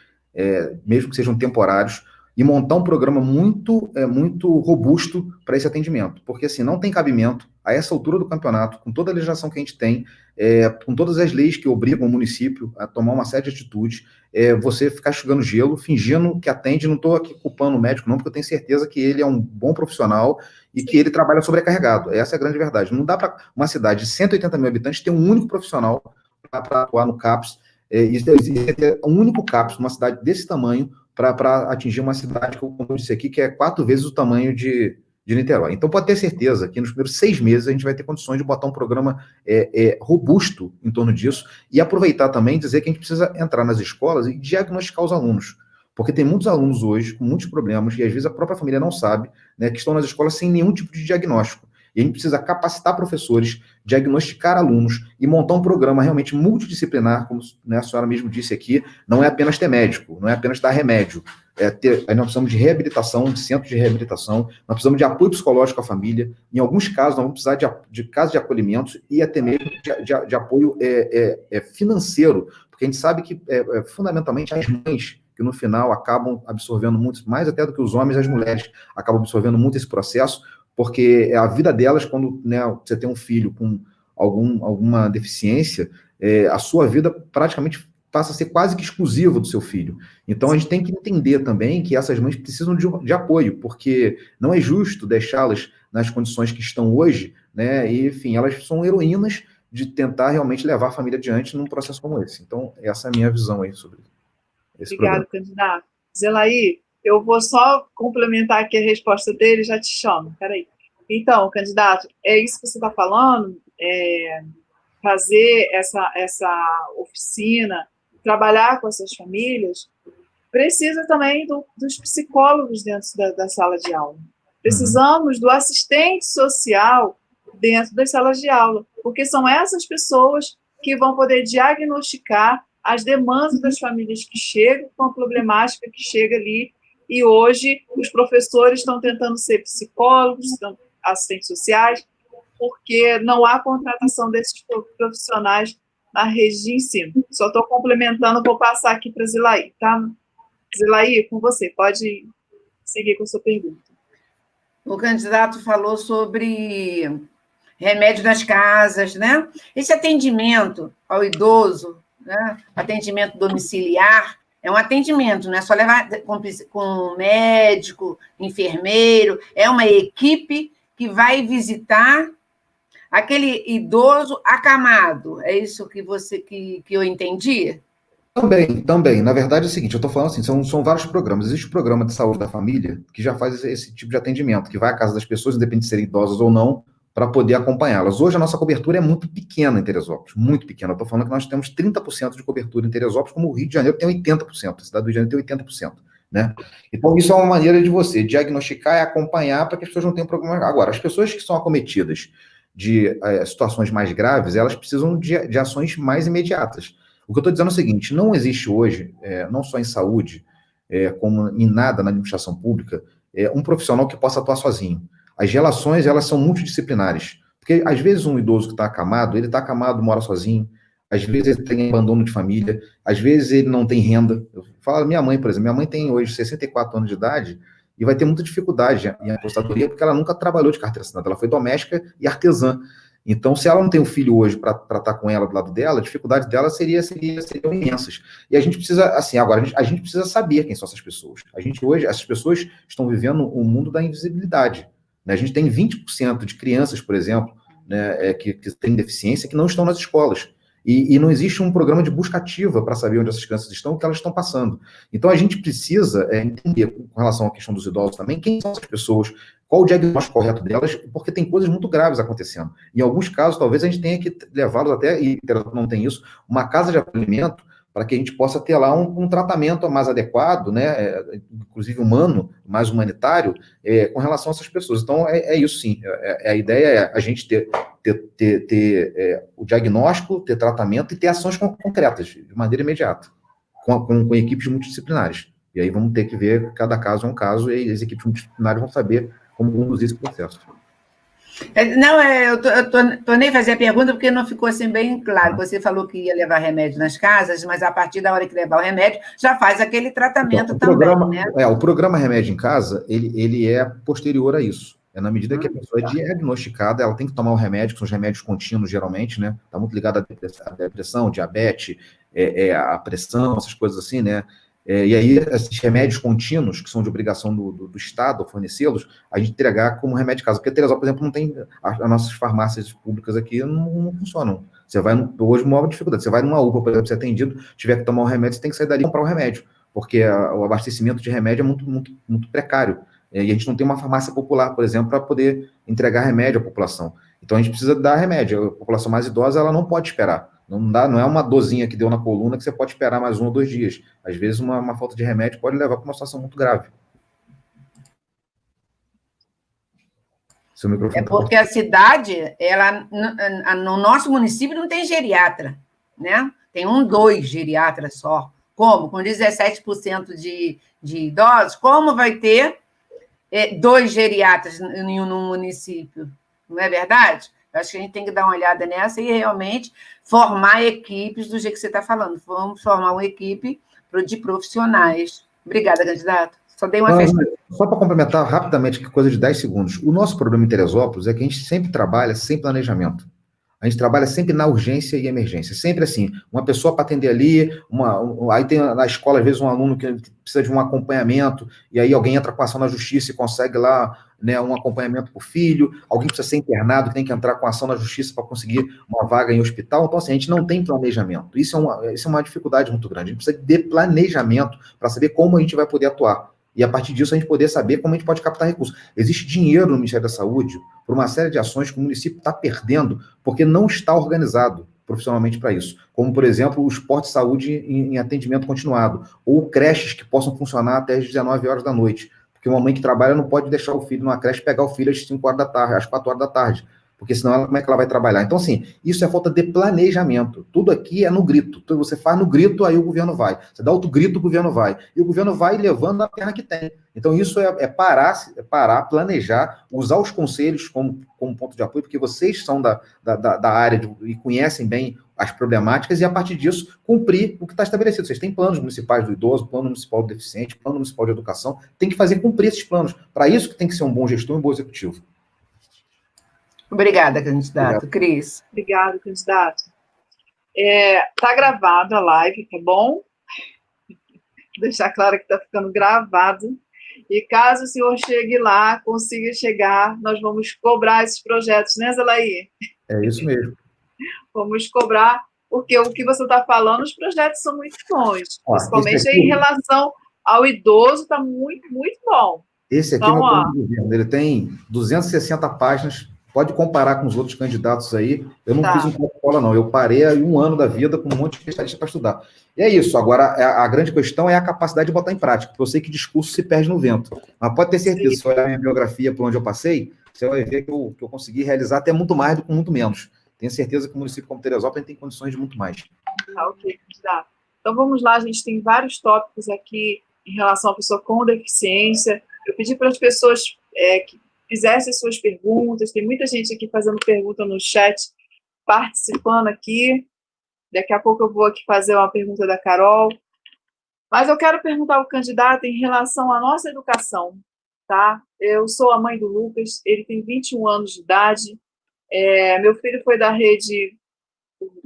Speaker 5: mesmo que sejam temporários, e montar um programa muito robusto para esse atendimento. Porque, assim, não tem cabimento, a essa altura do campeonato, com toda a legislação que a gente tem, com todas as leis que obrigam o município a tomar uma série de atitudes, você ficar enxugando gelo, fingindo que atende. Não estou aqui culpando o médico, não, porque eu tenho certeza que ele é um bom profissional e que ele trabalha sobrecarregado. Essa é a grande verdade. Não dá para uma cidade de 180 mil habitantes ter um único profissional para atuar no CAPS. Existe ter um único CAPS numa cidade desse tamanho para atingir uma cidade, como eu disse aqui, que é 4 vezes o tamanho de Niterói. Então, pode ter certeza que nos primeiros 6 meses a gente vai ter condições de botar um programa robusto em torno disso e aproveitar também e dizer que a gente precisa entrar nas escolas e diagnosticar os alunos. Porque tem muitos alunos hoje com muitos problemas e às vezes a própria família não sabe, né, que estão nas escolas sem nenhum tipo de diagnóstico. E a gente precisa capacitar professores, diagnosticar alunos e montar um programa realmente multidisciplinar, como, né, a senhora mesmo disse aqui, não é apenas ter médico, não é apenas dar remédio. Nós precisamos de reabilitação, de centros de reabilitação, nós precisamos de apoio psicológico à família, em alguns casos nós vamos precisar de casos de acolhimento e até mesmo de apoio financeiro, porque a gente sabe que, fundamentalmente, as mães, que no final acabam absorvendo muito, mais até do que os homens, as mulheres acabam absorvendo muito esse processo, porque é a vida delas, quando, né, você tem um filho com alguma deficiência, a sua vida praticamente passa a ser quase que exclusiva do seu filho. Então, a gente tem que entender também que essas mães precisam de apoio, porque não é justo deixá-las nas condições que estão hoje, né? E, enfim, elas são heroínas de tentar realmente levar a família adiante num processo como esse. Então, essa é a minha visão aí sobre esse
Speaker 1: Obrigada,
Speaker 5: programa.
Speaker 1: candidato. Zelaí, eu vou só complementar aqui a resposta dele, já te chamo. Peraí. Então, candidato, é isso que você está falando, fazer essa oficina, trabalhar com essas famílias, precisa também dos psicólogos dentro da sala de aula. Precisamos do assistente social dentro das salas de aula, porque são essas pessoas que vão poder diagnosticar as demandas das famílias que chegam, com a problemática que chega ali, e hoje os professores estão tentando ser psicólogos, assistentes sociais, porque não há contratação desses profissionais na rede de ensino. Só estou complementando, vou passar aqui para a Zilaí, tá? Zilaí, com você, pode seguir com a sua pergunta.
Speaker 3: O candidato falou sobre remédio nas casas, né? Esse atendimento ao idoso, né? Atendimento domiciliar, é um atendimento, não é só levar com médico, enfermeiro, é uma equipe que vai visitar aquele idoso acamado. É isso que eu entendi?
Speaker 5: Também. Na verdade é o seguinte, eu estou falando assim, são vários programas. Existe o programa de saúde da família, que já faz esse tipo de atendimento, que vai à casa das pessoas, independente de serem idosas ou não, para poder acompanhá-las. Hoje a nossa cobertura é muito pequena em Teresópolis, muito pequena. Eu estou falando que nós temos 30% de cobertura em Teresópolis, como o Rio de Janeiro tem 80%, a cidade do Rio de Janeiro tem 80%. Né? Então, isso é uma maneira de você diagnosticar e acompanhar para que as pessoas não tenham problema. Agora, as pessoas que são acometidas de situações mais graves, elas precisam de ações mais imediatas. O que eu estou dizendo é o seguinte, não existe hoje, não só em saúde, como em nada na administração pública, um profissional que possa atuar sozinho. As relações, elas são multidisciplinares. Porque, às vezes, um idoso que está acamado, ele está acamado, mora sozinho, às vezes ele tem abandono de família, às vezes ele não tem renda. Eu falo da minha mãe, por exemplo, minha mãe tem hoje 64 anos de idade e vai ter muita dificuldade em aposentadoria porque ela nunca trabalhou de carteira assinada, ela foi doméstica e artesã. Então, se ela não tem um filho hoje para estar com ela do lado dela, a dificuldade dela seriam imensas. E a gente precisa, assim, agora, a gente precisa saber quem são essas pessoas. A gente hoje, essas pessoas estão vivendo o mundo da invisibilidade. Né? A gente tem 20% de crianças, por exemplo, né, que têm deficiência, que não estão nas escolas. E não existe um programa de busca ativa para saber onde essas crianças estão e o que elas estão passando. Então, a gente precisa entender, com relação à questão dos idosos também, quem são essas pessoas, qual o diagnóstico correto delas, porque tem coisas muito graves acontecendo. Em alguns casos, talvez a gente tenha que levá-los até, e não tem isso, uma casa de acolhimento, para que a gente possa ter lá um tratamento mais adequado, né, inclusive humano, mais humanitário, com relação a essas pessoas. Então, é isso sim. A ideia é a gente ter o diagnóstico, ter tratamento e ter ações concretas, de maneira imediata, com equipes multidisciplinares. E aí vamos ter que ver, cada caso é um caso, e as equipes multidisciplinares vão saber como conduzir esse processo.
Speaker 3: Não, eu tornei fazer a pergunta porque não ficou assim bem claro. Você falou que ia levar remédio nas casas, mas a partir da hora que levar o remédio, já faz aquele tratamento
Speaker 5: então,
Speaker 3: também, né?
Speaker 5: O programa Remédio em Casa, ele é posterior a isso. Na medida que a pessoa é diagnosticada, ela tem que tomar o remédio, que são os remédios contínuos, geralmente, né? Está muito ligado à depressão, diabetes, a pressão, essas coisas assim, né? E aí, esses remédios contínuos, que são de obrigação do Estado fornecê-los, a gente entregar como remédio de casa. Porque Teresópolis, por exemplo, não tem... As nossas farmácias públicas aqui não funcionam. Você vai, hoje, uma dificuldade. Você vai numa UPA, por exemplo, ser atendido, tiver que tomar o remédio, você tem que sair dali e comprar o remédio. Porque o abastecimento de remédio é muito precário. E a gente não tem uma farmácia popular, por exemplo, para poder entregar remédio à população. Então, a gente precisa dar remédio. A população mais idosa, ela não pode esperar. Não é uma dorzinha que deu na coluna que você pode esperar mais 1 ou 2 dias. Às vezes, uma falta de remédio pode levar para uma situação muito grave. Seu microfone tá
Speaker 3: porque a cidade, no nosso município não tem geriatra, né? Tem 2 geriatras só. Como? Com 17% de idosos, como vai ter 2 geriatras em um município? Não é verdade? Eu acho que a gente tem que dar uma olhada nessa e realmente formar equipes do jeito que você está falando. Vamos formar uma equipe de profissionais. Obrigada, candidato. Só dei uma festa.
Speaker 5: Só para complementar rapidamente, que coisa de 10 segundos. O nosso problema em Teresópolis é que a gente sempre trabalha sem planejamento. A gente trabalha sempre na urgência e emergência. Sempre assim, uma pessoa para atender ali, aí tem na escola, às vezes, um aluno que precisa de um acompanhamento, e aí alguém entra com ação na justiça e consegue lá, né, um acompanhamento para o filho, alguém precisa ser internado, que tem que entrar com ação na justiça para conseguir uma vaga em hospital. Então, assim, a gente não tem planejamento. Isso é uma dificuldade muito grande. A gente precisa de planejamento para saber como a gente vai poder atuar. E, a partir disso, a gente poder saber como a gente pode captar recursos. Existe dinheiro no Ministério da Saúde por uma série de ações que o município está perdendo porque não está organizado profissionalmente para isso. Como, por exemplo, o esporte de saúde em atendimento continuado, ou creches que possam funcionar até as 19 horas da noite. Porque uma mãe que trabalha não pode deixar o filho numa creche e pegar o filho às 5 horas da tarde, às 4 horas da tarde. Porque senão, como é que ela vai trabalhar? Então, assim, isso é falta de planejamento. Tudo aqui é no grito. Tudo você faz no grito, aí o governo vai. Você dá outro grito, o governo vai. E o governo vai levando a perna que tem. Então, isso é parar, planejar, usar os conselhos como ponto de apoio, porque vocês são da área e conhecem bem as problemáticas, e, a partir disso, cumprir o que está estabelecido. Vocês têm planos municipais do idoso, plano municipal do deficiente, plano municipal de educação, tem que fazer cumprir esses planos. Para isso que tem que ser um bom gestor e um bom executivo.
Speaker 3: Obrigada, candidato.
Speaker 5: Obrigado.
Speaker 3: Cris.
Speaker 1: Obrigada, candidato. Está gravado a live, tá bom? Vou deixar claro que está ficando gravado. E caso o senhor chegue lá, consiga chegar, nós vamos cobrar esses projetos, né, Zelaí?
Speaker 5: É isso mesmo.
Speaker 1: Vamos cobrar, porque o que você está falando, os projetos são muito bons, principalmente
Speaker 5: aqui,
Speaker 1: em relação ao idoso, está muito, muito bom.
Speaker 5: Esse aqui é o meu plano de governo, ele tem 260 páginas, pode comparar com os outros candidatos aí. Eu não fiz um protocolo, não, eu parei aí 1 ano da vida com um monte de especialista para estudar. E é isso, agora a grande questão é a capacidade de botar em prática, porque eu sei que discurso se perde no vento. Mas pode ter certeza, se olhar a minha biografia por onde eu passei, você vai ver que eu consegui realizar até muito mais do que muito menos. Tenho certeza que o município como Teresópolis tem condições de muito mais.
Speaker 1: Ok, candidato. Então vamos lá, a gente tem vários tópicos aqui em relação à pessoa com deficiência. Eu pedi para as pessoas que fizessem suas perguntas, tem muita gente aqui fazendo pergunta no chat, participando aqui. Daqui a pouco eu vou aqui fazer uma pergunta da Carol. Mas eu quero perguntar ao candidato em relação à nossa educação, tá? Eu sou a mãe do Lucas, ele tem 21 anos de idade, meu filho foi da rede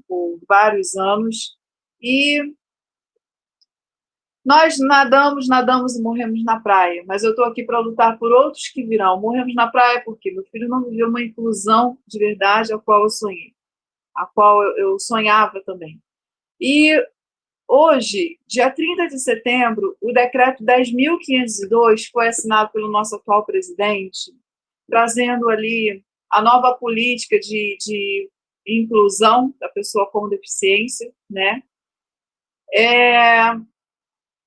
Speaker 1: por vários anos, e nós nadamos e morremos na praia, mas eu estou aqui para lutar por outros que virão. Morremos na praia porque meu filho não viveu uma inclusão de verdade a qual eu sonhei, a qual eu sonhava também. E hoje, dia 30 de setembro, o decreto 10.502 foi assinado pelo nosso atual presidente, trazendo ali a nova política de inclusão da pessoa com deficiência, né?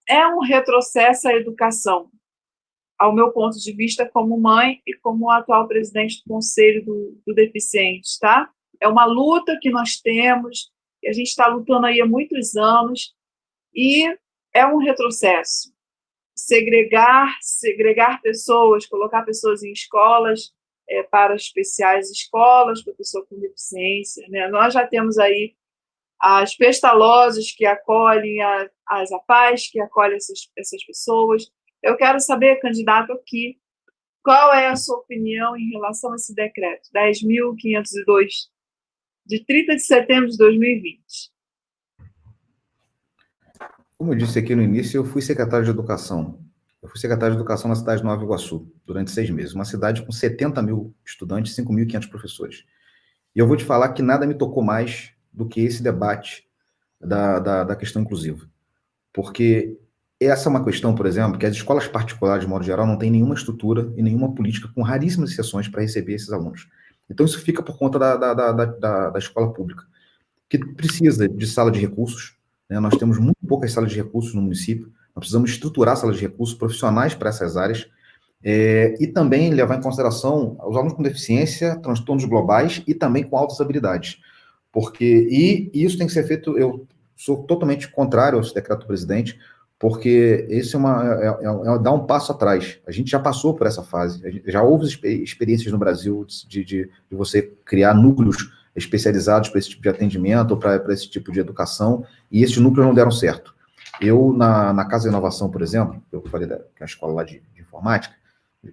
Speaker 1: É um retrocesso à educação, ao meu ponto de vista como mãe e como atual presidente do Conselho do Deficiente, tá? É uma luta que nós temos, que a gente está lutando aí há muitos anos, e é um retrocesso. Segregar pessoas, colocar pessoas em escolas, para especiais escolas, para pessoa com deficiência, né? Nós já temos aí as pestalozes que acolhem, as APAES que acolhem essas pessoas. Eu quero saber, candidato, aqui, qual é a sua opinião em relação a esse decreto 10.502, de 30 de setembro de 2020?
Speaker 5: Como eu disse aqui no início, eu fui secretário de Educação. Eu fui secretário de Educação na cidade de Nova Iguaçu, durante 6 meses. Uma cidade com 70 mil estudantes, 5.500 professores. E eu vou te falar que nada me tocou mais do que esse debate da questão inclusiva. Porque essa é uma questão, por exemplo, que as escolas particulares, de modo geral, não têm nenhuma estrutura e nenhuma política, com raríssimas exceções, para receber esses alunos. Então, isso fica por conta da escola pública, que precisa de sala de recursos, né? Nós temos muito poucas salas de recursos no município, nós precisamos estruturar salas de recursos profissionais para essas áreas, E também levar em consideração os alunos com deficiência, transtornos globais e também com altas habilidades. E isso tem que ser feito, eu sou totalmente contrário ao decreto do presidente, porque esse dá um passo atrás. A gente já passou por essa fase, já houve experiências no Brasil de você criar núcleos especializados para esse tipo de atendimento, ou para esse tipo de educação, e esses núcleos não deram certo. Eu, na Casa de Inovação, por exemplo, eu falei que é a escola lá de informática,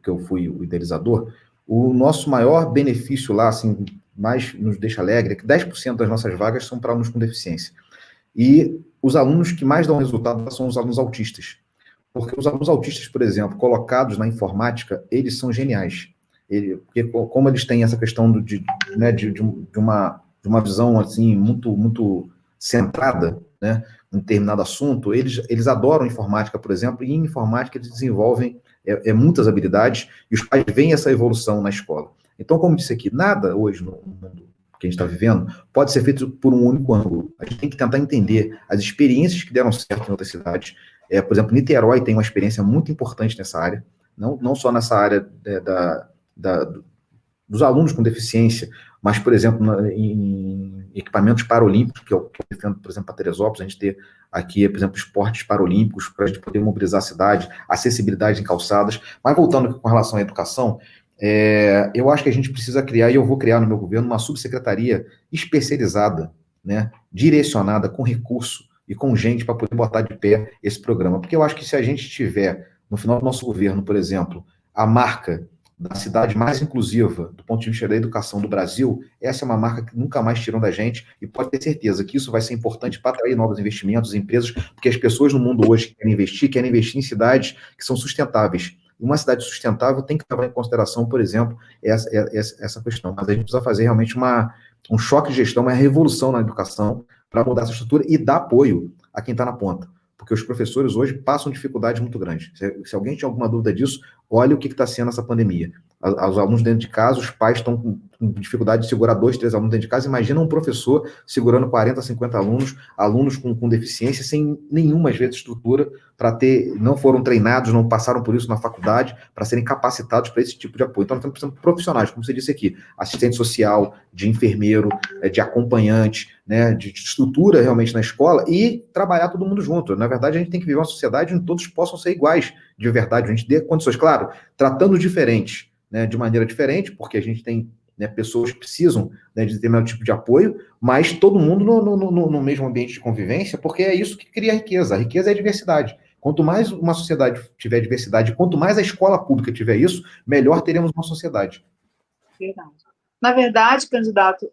Speaker 5: que eu fui o idealizador, o nosso maior benefício lá, assim, mais nos deixa alegre, é que 10% das nossas vagas são para alunos com deficiência. E os alunos que mais dão resultado são os alunos autistas. Porque os alunos autistas, por exemplo, colocados na informática, eles são geniais. Porque como eles têm essa questão de uma visão assim, muito centrada, né, em determinado assunto, eles adoram informática, por exemplo, e em informática eles desenvolvem muitas habilidades, e os pais veem essa evolução na escola. Então, como disse aqui, nada hoje no mundo que a gente está vivendo pode ser feito por um único ângulo. A gente tem que tentar entender as experiências que deram certo em outras cidades. Por exemplo, Niterói tem uma experiência muito importante nessa área, não só nessa área dos alunos com deficiência, mas, por exemplo, em equipamentos paralímpicos, que eu defendo, por exemplo, para Teresópolis, a gente ter aqui, por exemplo, esportes paralímpicos, para a gente poder mobilizar a cidade, acessibilidade em calçadas. Mas voltando com relação à educação, eu acho que a gente precisa criar, e eu vou criar no meu governo, uma subsecretaria especializada, né, direcionada, com recurso e com gente para poder botar de pé esse programa. Porque eu acho que se a gente tiver, no final do nosso governo, por exemplo, a marca da cidade mais inclusiva do ponto de vista da educação do Brasil, essa é uma marca que nunca mais tiram da gente, e pode ter certeza que isso vai ser importante para atrair novos investimentos, empresas, porque as pessoas no mundo hoje querem investir em cidades que são sustentáveis. E uma cidade sustentável tem que levar em consideração, por exemplo, essa questão. Mas a gente precisa fazer realmente um choque de gestão, uma revolução na educação para mudar essa estrutura e dar apoio a quem está na ponta. Porque os professores hoje passam dificuldades muito grandes. Se alguém tinha alguma dúvida disso, olha o que está sendo essa pandemia. Os alunos dentro de casa, os pais estão com dificuldade de segurar 2, 3 alunos dentro de casa. Imagina um professor segurando 40, 50 alunos com deficiência, sem nenhuma, às vezes, estrutura para ter, não foram treinados, não passaram por isso na faculdade, para serem capacitados para esse tipo de apoio. Então, nós estamos precisando de profissionais, como você disse aqui, assistente social, de enfermeiro, de acompanhante, né, de estrutura realmente na escola, e trabalhar todo mundo junto. Na verdade, a gente tem que viver uma sociedade onde todos possam ser iguais, de verdade, a gente dê condições, claro, tratando diferentes, né, de maneira diferente, porque a gente tem, né, pessoas que precisam, né, de determinado tipo de apoio, mas todo mundo no mesmo ambiente de convivência, porque é isso que cria a riqueza. A riqueza é a diversidade. Quanto mais uma sociedade tiver diversidade, quanto mais a escola pública tiver isso, melhor teremos uma sociedade.
Speaker 1: Verdade. Na verdade, candidato,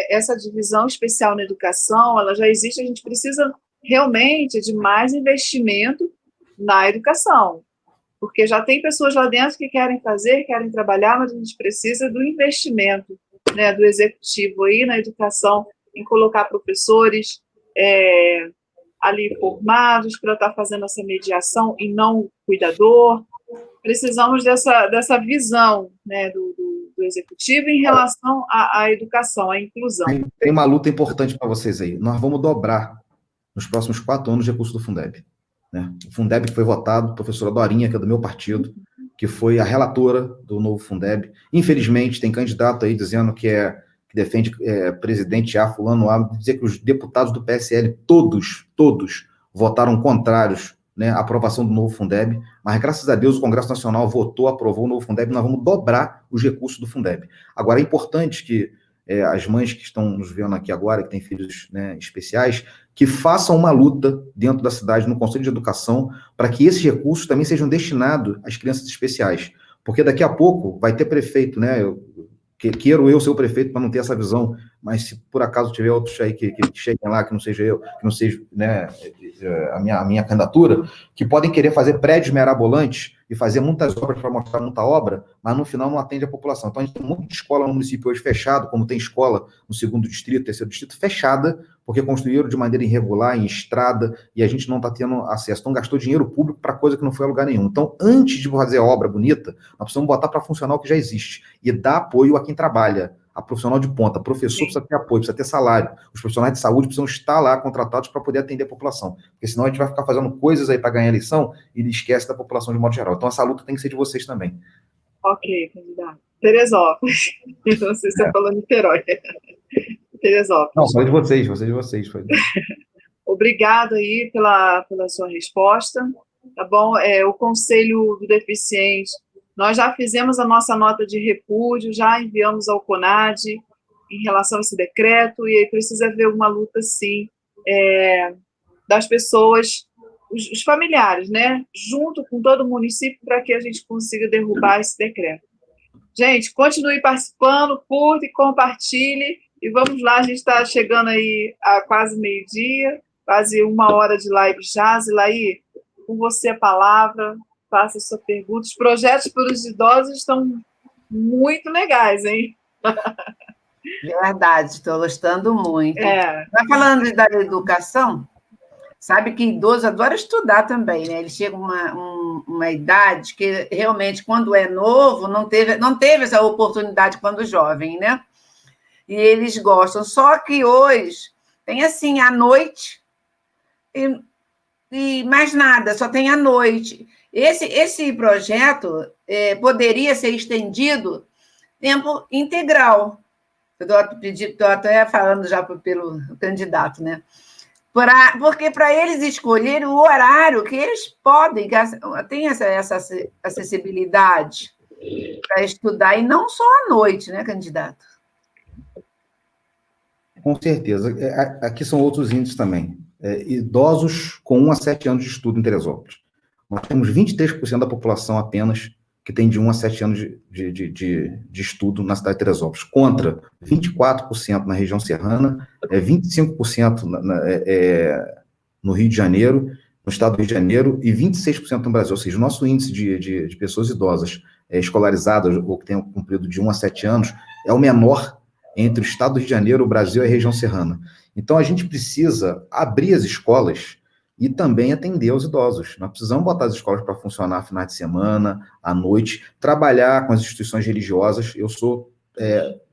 Speaker 1: essa divisão especial na educação, ela já existe, a gente precisa realmente de mais investimento na educação, porque já tem pessoas lá dentro que querem fazer, querem trabalhar, mas a gente precisa do investimento, né, do executivo aí na educação, em colocar professores ali formados para estar fazendo essa mediação e não o cuidador. Precisamos dessa visão, né, do executivo em relação à educação, à inclusão.
Speaker 5: Tem uma luta importante para vocês aí. Nós vamos dobrar, nos próximos 4 anos, o recurso do Fundeb. Né? O Fundeb que foi votado, a professora Dorinha, que é do meu partido, que foi a relatora do novo Fundeb. Infelizmente, tem candidato aí dizendo que defende presidente A, fulano A, dizer que os deputados do PSL, todos votaram contrários, né, à aprovação do novo Fundeb, mas graças a Deus o Congresso Nacional aprovou o novo Fundeb, nós vamos dobrar os recursos do Fundeb. Agora, é importante que as mães que estão nos vendo aqui agora, que têm filhos, né, especiais, que façam uma luta dentro da cidade, no Conselho de Educação, para que esses recursos também sejam destinados às crianças especiais. Porque daqui a pouco vai ter prefeito, né? Quero eu ser o prefeito para não ter essa visão, mas se por acaso tiver outros aí que cheguem lá, que não seja eu, que não seja, né, a minha candidatura, que podem querer fazer prédios mirabolantes e fazer muitas obras para mostrar muita obra, mas no final não atende a população. Então a gente tem muita escola no município hoje fechado, como tem escola no 2º distrito, 3º distrito, fechada, porque construíram de maneira irregular, em estrada, e a gente não está tendo acesso. Então gastou dinheiro público para coisa que não foi a lugar nenhum. Então, antes de fazer a obra bonita, nós precisamos botar para funcionar o que já existe, e dar apoio a quem trabalha, a profissional de ponta. Professor precisa ter apoio, precisa ter salário. Os profissionais de saúde precisam estar lá contratados para poder atender a população. Porque senão a gente vai ficar fazendo coisas aí para ganhar eleição e esquece da população de modo geral. Então, essa luta tem que ser de vocês também.
Speaker 1: Ok, candidato. Teresópolis. Não sei se você falou Niterói. Teresópolis.
Speaker 5: Não, falei de vocês. Foi.
Speaker 1: Obrigada aí pela sua resposta, tá bom? O Conselho do Deficiente, nós já fizemos a nossa nota de repúdio, já enviamos ao CONAD em relação a esse decreto, e aí precisa haver uma luta, sim, das pessoas, os familiares, né? Junto com todo o município, para que a gente consiga derrubar esse decreto. Gente, continue participando, curta e compartilhe, e vamos lá, a gente está chegando aí a quase meio-dia, quase 1 hora de live já. Zilaí, com você a palavra, faça a sua pergunta. Os projetos para os idosos estão muito legais, hein?
Speaker 3: Verdade, estou gostando muito. Vai falando da educação, sabe que idoso adora estudar também, né? Ele chega a uma idade que realmente, quando é novo, não teve essa oportunidade quando jovem, né? E eles gostam. Só que hoje tem assim, à noite, e mais nada, só tem à noite. Esse projeto poderia ser estendido tempo integral. Estou até falando já pelo candidato, né? Porque para eles escolherem o horário que eles podem, que tem essa acessibilidade para estudar, e não só à noite, né, candidato?
Speaker 5: Com certeza. Aqui são outros índices também. Idosos com 1 a 7 anos de estudo em Teresópolis. Nós temos 23% da população apenas que tem de 1 a 7 anos de estudo na cidade de Teresópolis, contra 24% na região serrana, 25% no Rio de Janeiro, no estado do Rio de Janeiro, e 26% no Brasil. Ou seja, o nosso índice de pessoas idosas escolarizadas, ou que tenham cumprido de 1 a 7 anos, é o menor entre o estado do Rio de Janeiro, o Brasil e a região serrana. Então, a gente precisa abrir as escolas e também atender aos idosos. Nós precisamos botar as escolas para funcionar finais de semana, à noite, trabalhar com as instituições religiosas. Eu sou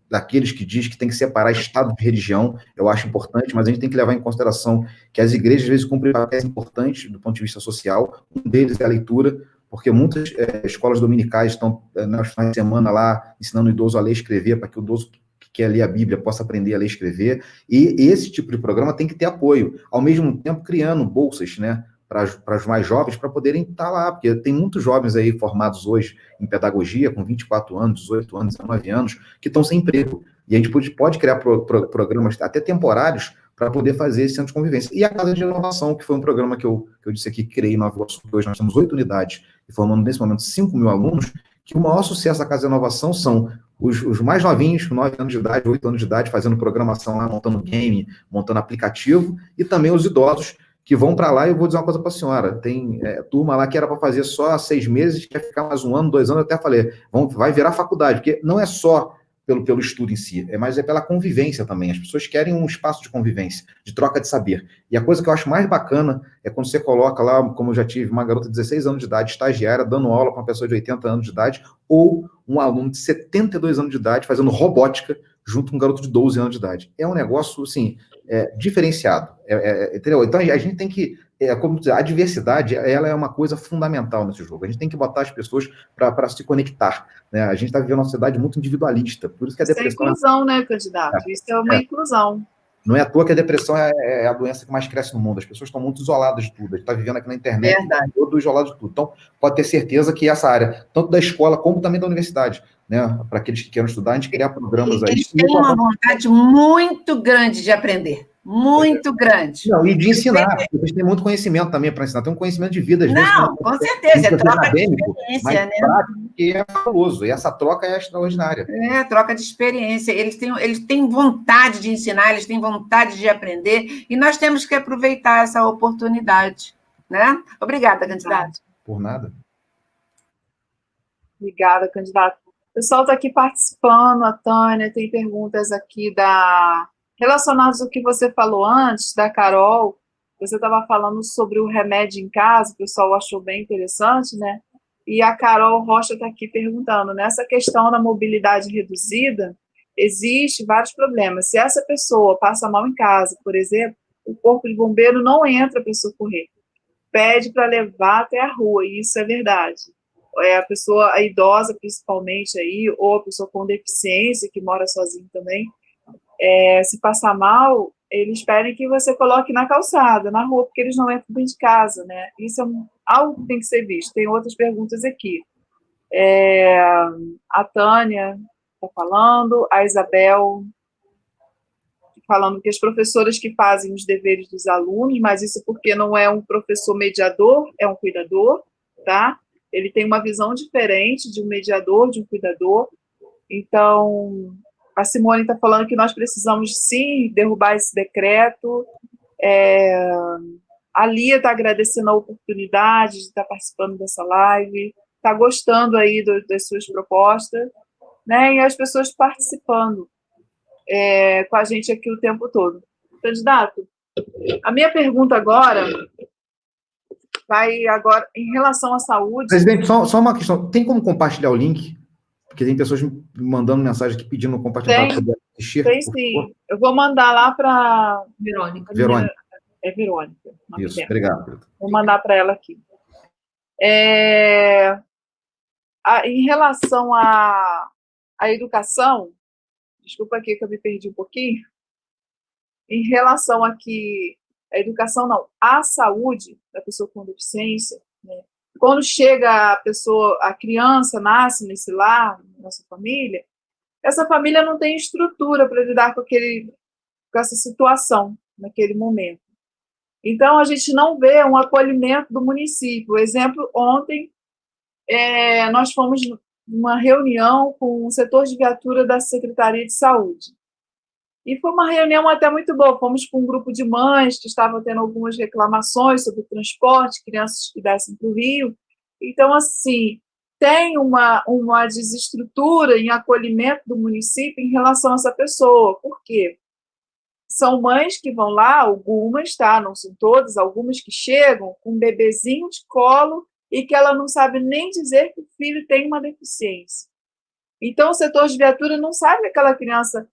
Speaker 5: daqueles que diz que tem que separar Estado de religião, eu acho importante, mas a gente tem que levar em consideração que as igrejas, às vezes, cumprem papéis importantes do ponto de vista social. Um deles é a leitura, porque muitas escolas dominicais estão, nos finais de semana, lá, ensinando o idoso a ler e escrever, para que o idoso que quer ler a Bíblia possa aprender a ler e escrever, e esse tipo de programa tem que ter apoio, ao mesmo tempo criando bolsas, né, para os mais jovens, para poderem estar lá, porque tem muitos jovens aí formados hoje em pedagogia, com 24 anos, 18 anos, 19 anos, que estão sem emprego, e a gente pode criar programas até temporários para poder fazer esse centro de convivência. E a Casa de Inovação, que foi um programa que eu disse aqui, que criei em Nova Iguaçu, que hoje nós temos 8 unidades, e formando nesse momento 5.000 alunos, que o maior sucesso da Casa de Inovação são os mais novinhos, com 9 anos de idade, 8 anos de idade, fazendo programação lá, montando game, montando aplicativo, e também os idosos que vão para lá. E eu vou dizer uma coisa para a senhora, tem turma lá que era para fazer só 6 meses, quer ficar mais 1 ano, 2 anos, eu até falei, vai virar faculdade, porque não é só pelo estudo em si, mas é pela convivência também. As pessoas querem um espaço de convivência, de troca de saber. E a coisa que eu acho mais bacana é quando você coloca lá, como eu já tive, uma garota de 16 anos de idade, estagiária, dando aula para uma pessoa de 80 anos de idade, ou um aluno de 72 anos de idade fazendo robótica junto com um garoto de 12 anos de idade. É um negócio, assim, diferenciado. Entendeu? Então, a gente tem que... como dizer, a diversidade, ela é uma coisa fundamental nesse jogo. A gente tem que botar as pessoas para se conectar, né? A gente está vivendo uma sociedade muito individualista, por isso que a depressão...
Speaker 1: Isso é inclusão, né, candidato? Isso é uma inclusão.
Speaker 5: Não é à toa que a depressão é a doença que mais cresce no mundo. As pessoas estão muito isoladas de tudo. A gente está vivendo aqui na internet, todo isolado de tudo. Então, pode ter certeza que essa área, tanto da escola como também da universidade, né, para aqueles que querem estudar, a gente criar programas aí.
Speaker 3: Eles têm uma vontade muito grande de aprender. Muito grande.
Speaker 5: Não, e de ensinar, porque eles têm muito conhecimento também para ensinar, tem um conhecimento de vida, às vezes.
Speaker 3: Não, com certeza, é troca de experiência, né?
Speaker 5: Prático, que é fabuloso, e essa troca é extraordinária.
Speaker 3: Troca de experiência, eles têm vontade de ensinar, eles têm vontade de aprender, e nós temos que aproveitar essa oportunidade, né? Obrigada, candidato.
Speaker 5: Por nada.
Speaker 1: Obrigada, candidato. O pessoal está aqui participando, a Tânia tem perguntas aqui relacionadas ao que você falou antes, da Carol. Você estava falando sobre o remédio em casa, o pessoal achou bem interessante, né? E a Carol Rocha está aqui perguntando, nessa questão da mobilidade reduzida, Existem vários problemas. Se essa pessoa passa mal em casa, por exemplo, o corpo de bombeiro não entra para socorrer. Pede para levar até a rua, e isso é verdade. A pessoa, a idosa principalmente aí, ou a pessoa com deficiência, que mora sozinha também, se passar mal, eles pedem que você coloque na calçada, na rua, porque eles não entram dentro de casa, né? Isso é algo que tem que ser visto. Tem outras perguntas aqui. A Tânia está falando, a Isabel falando que as professoras que fazem os deveres dos alunos, mas isso porque não é um professor mediador, é um cuidador, tá? Ele tem uma visão diferente de um mediador, de um cuidador. Então, a Simone está falando que nós precisamos, sim, derrubar esse decreto. A Lia está agradecendo a oportunidade de estar participando dessa live, está gostando aí das suas propostas, né? E as pessoas participando com a gente aqui o tempo todo. Candidato, a minha pergunta agora vai agora em relação à saúde.
Speaker 5: Presidente, só uma questão. Tem como compartilhar o link? Porque tem pessoas me mandando mensagem aqui pedindo compartilhar para poder assistir.
Speaker 1: Tem sim. Eu vou mandar lá para
Speaker 3: Verônica.
Speaker 1: É Verônica.
Speaker 5: Isso, obrigado.
Speaker 1: Vou mandar para ela aqui. Em relação à educação, desculpa aqui que eu me perdi um pouquinho. Em relação aqui à educação, não, à saúde da pessoa com deficiência, né? Quando chega a criança nasce nesse lar, nessa família, essa família não tem estrutura para lidar com essa situação naquele momento. Então, a gente não vê um acolhimento do município. Por exemplo, ontem nós fomos numa reunião com o setor de viatura da Secretaria de Saúde. E foi uma reunião até muito boa. Fomos com um grupo de mães que estavam tendo algumas reclamações sobre o transporte, crianças que descem para o Rio. Então, assim, tem uma desestrutura em acolhimento do município em relação a essa pessoa. Por quê? São mães que vão lá, algumas, tá? Não são todas, algumas que chegam com um bebezinho de colo e que ela não sabe nem dizer que o filho tem uma deficiência. Então, o setor de viatura não sabe que aquela criança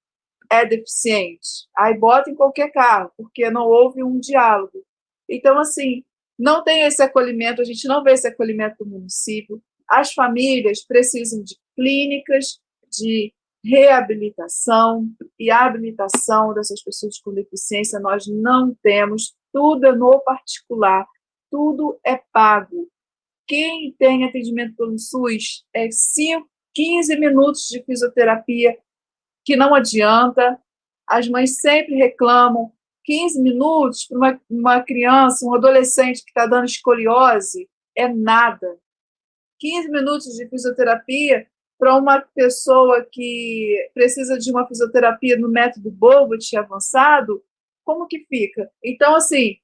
Speaker 1: é deficiente. Aí bota em qualquer carro, porque não houve um diálogo. Então, assim, não tem esse acolhimento, a gente não vê esse acolhimento do município. As famílias precisam de clínicas, de reabilitação e habilitação dessas pessoas com deficiência. Nós não temos, tudo é no particular, tudo é pago. Quem tem atendimento pelo SUS 15 minutos de fisioterapia, que não adianta, as mães sempre reclamam, 15 minutos para uma criança, um adolescente que está dando escoliose, é nada. 15 minutos de fisioterapia para uma pessoa que precisa de uma fisioterapia no método Bovot avançado, como que fica? Então, assim,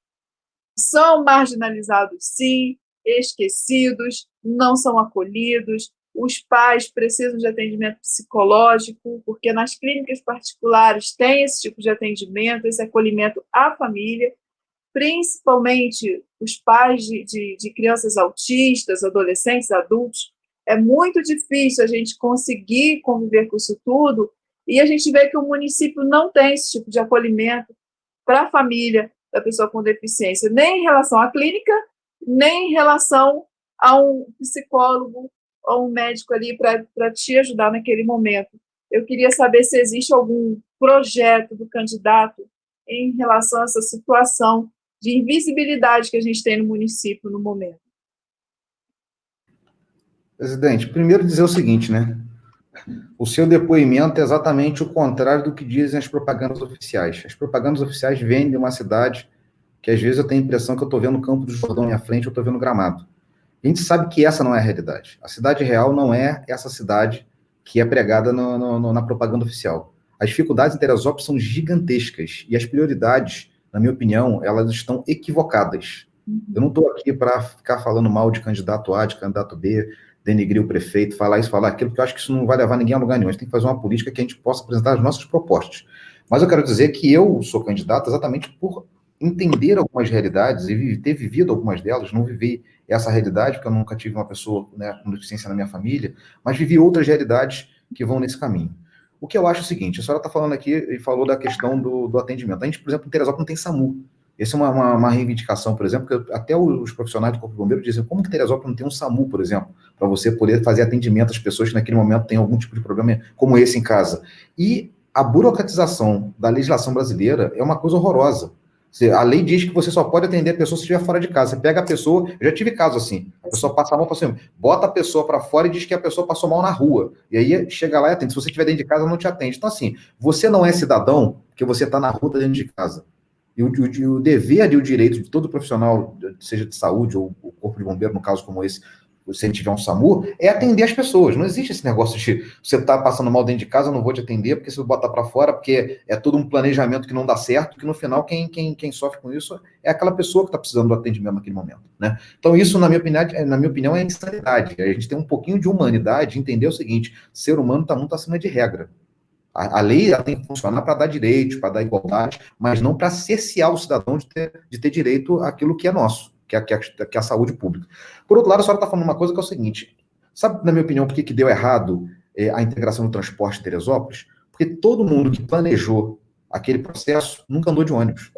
Speaker 1: são marginalizados, sim, esquecidos, não são acolhidos. Os pais precisam de atendimento psicológico, porque nas clínicas particulares tem esse tipo de atendimento, esse acolhimento à família, principalmente os pais de crianças autistas, adolescentes, adultos. É muito difícil a gente conseguir conviver com isso tudo, e a gente vê que o município não tem esse tipo de acolhimento para a família da pessoa com deficiência, nem em relação à clínica, nem em relação a um psicólogo ou um médico ali para te ajudar naquele momento. Eu queria saber se existe algum projeto do candidato em relação a essa situação de invisibilidade que a gente tem no município no momento.
Speaker 5: Presidente, primeiro dizer o seguinte, né? O seu depoimento é exatamente o contrário do que dizem as propagandas oficiais. As propagandas oficiais vendem uma cidade que, às vezes, eu tenho a impressão que eu estou vendo o Campo do Jordão à minha frente, eu estou vendo Gramado. A gente sabe que essa não é a realidade. A cidade real não é essa cidade que é pregada na propaganda oficial. As dificuldades em Teresópolis são gigantescas e as prioridades, na minha opinião, elas estão equivocadas. Eu não estou aqui para ficar falando mal de candidato A, de candidato B, denegrir o prefeito, falar isso, falar aquilo, porque eu acho que isso não vai levar ninguém a lugar nenhum. A gente tem que fazer uma política que a gente possa apresentar as nossas propostas. Mas eu quero dizer que eu sou candidato exatamente por entender algumas realidades e ter vivido algumas delas. Não vivi essa realidade, porque eu nunca tive uma pessoa, né, com deficiência na minha família, mas vivi outras realidades que vão nesse caminho. O que eu acho é o seguinte, a senhora está falando aqui e falou da questão do atendimento. A gente, por exemplo, em Teresópolis não tem SAMU. Essa é uma reivindicação, por exemplo, que até os profissionais do Corpo de Bombeiro dizem, como que Teresópolis não tem um SAMU, por exemplo, para você poder fazer atendimento às pessoas que naquele momento têm algum tipo de problema como esse em casa. E a burocratização da legislação brasileira é uma coisa horrorosa. A lei diz que você só pode atender a pessoa se estiver fora de casa. Você pega a pessoa, eu já tive caso assim, a pessoa passa mal, assim, bota a pessoa para fora e diz que a pessoa passou mal na rua. E aí chega lá e atende. Se você estiver dentro de casa, não te atende. Então, assim, você não é cidadão porque você está na rua dentro de casa. E o dever e o direito de todo profissional, seja de saúde ou o corpo de bombeiro, no caso como esse, se ele tiver um SAMU, é atender as pessoas. Não existe esse negócio de você tá passando mal dentro de casa, eu não vou te atender, porque se eu botar para fora, porque é todo um planejamento que não dá certo, que no final quem sofre com isso é aquela pessoa que está precisando do atendimento naquele momento, né? Então isso, na minha opinião, é insanidade. A gente tem um pouquinho de humanidade, entender o seguinte, ser humano está muito acima de regra. A lei ela tem que funcionar para dar direitos, para dar igualdade, mas não para cercear o cidadão de ter direito àquilo que é nosso, que é a saúde pública. Por outro lado, a senhora está falando uma coisa que é o seguinte, sabe, na minha opinião, por que deu errado a integração do transporte de Teresópolis? Porque todo mundo que planejou aquele processo nunca andou de ônibus.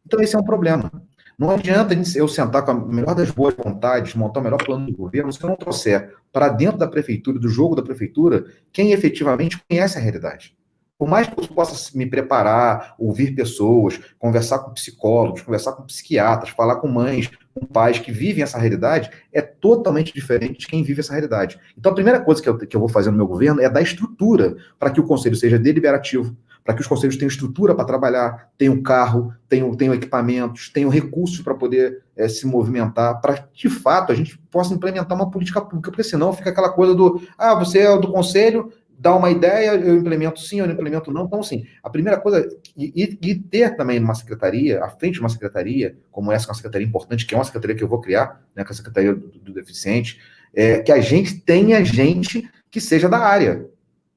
Speaker 5: Então esse é um problema. Não adianta eu sentar com a melhor das boas vontades, montar o melhor plano de governo, se eu não trouxer para dentro da prefeitura, do jogo da prefeitura, quem efetivamente conhece a realidade. Por mais que eu possa me preparar, ouvir pessoas, conversar com psicólogos, conversar com psiquiatras, falar com mães, com pais que vivem essa realidade, é totalmente diferente de quem vive essa realidade. Então, a primeira coisa que eu vou fazer no meu governo é dar estrutura para que o conselho seja deliberativo, para que os conselhos tenham estrutura para trabalhar, tenham carro, tenham equipamentos, tenham recursos para poder se movimentar, para que, de fato, a gente possa implementar uma política pública, porque senão fica aquela coisa do, você é do conselho, dá uma ideia, eu implemento sim, eu não implemento não. Então, assim, a primeira coisa, e ter também uma secretaria, à frente de uma secretaria, como essa, uma secretaria importante, que é uma secretaria que eu vou criar, né, que é a Secretaria do Deficiente, que a gente tenha gente que seja da área.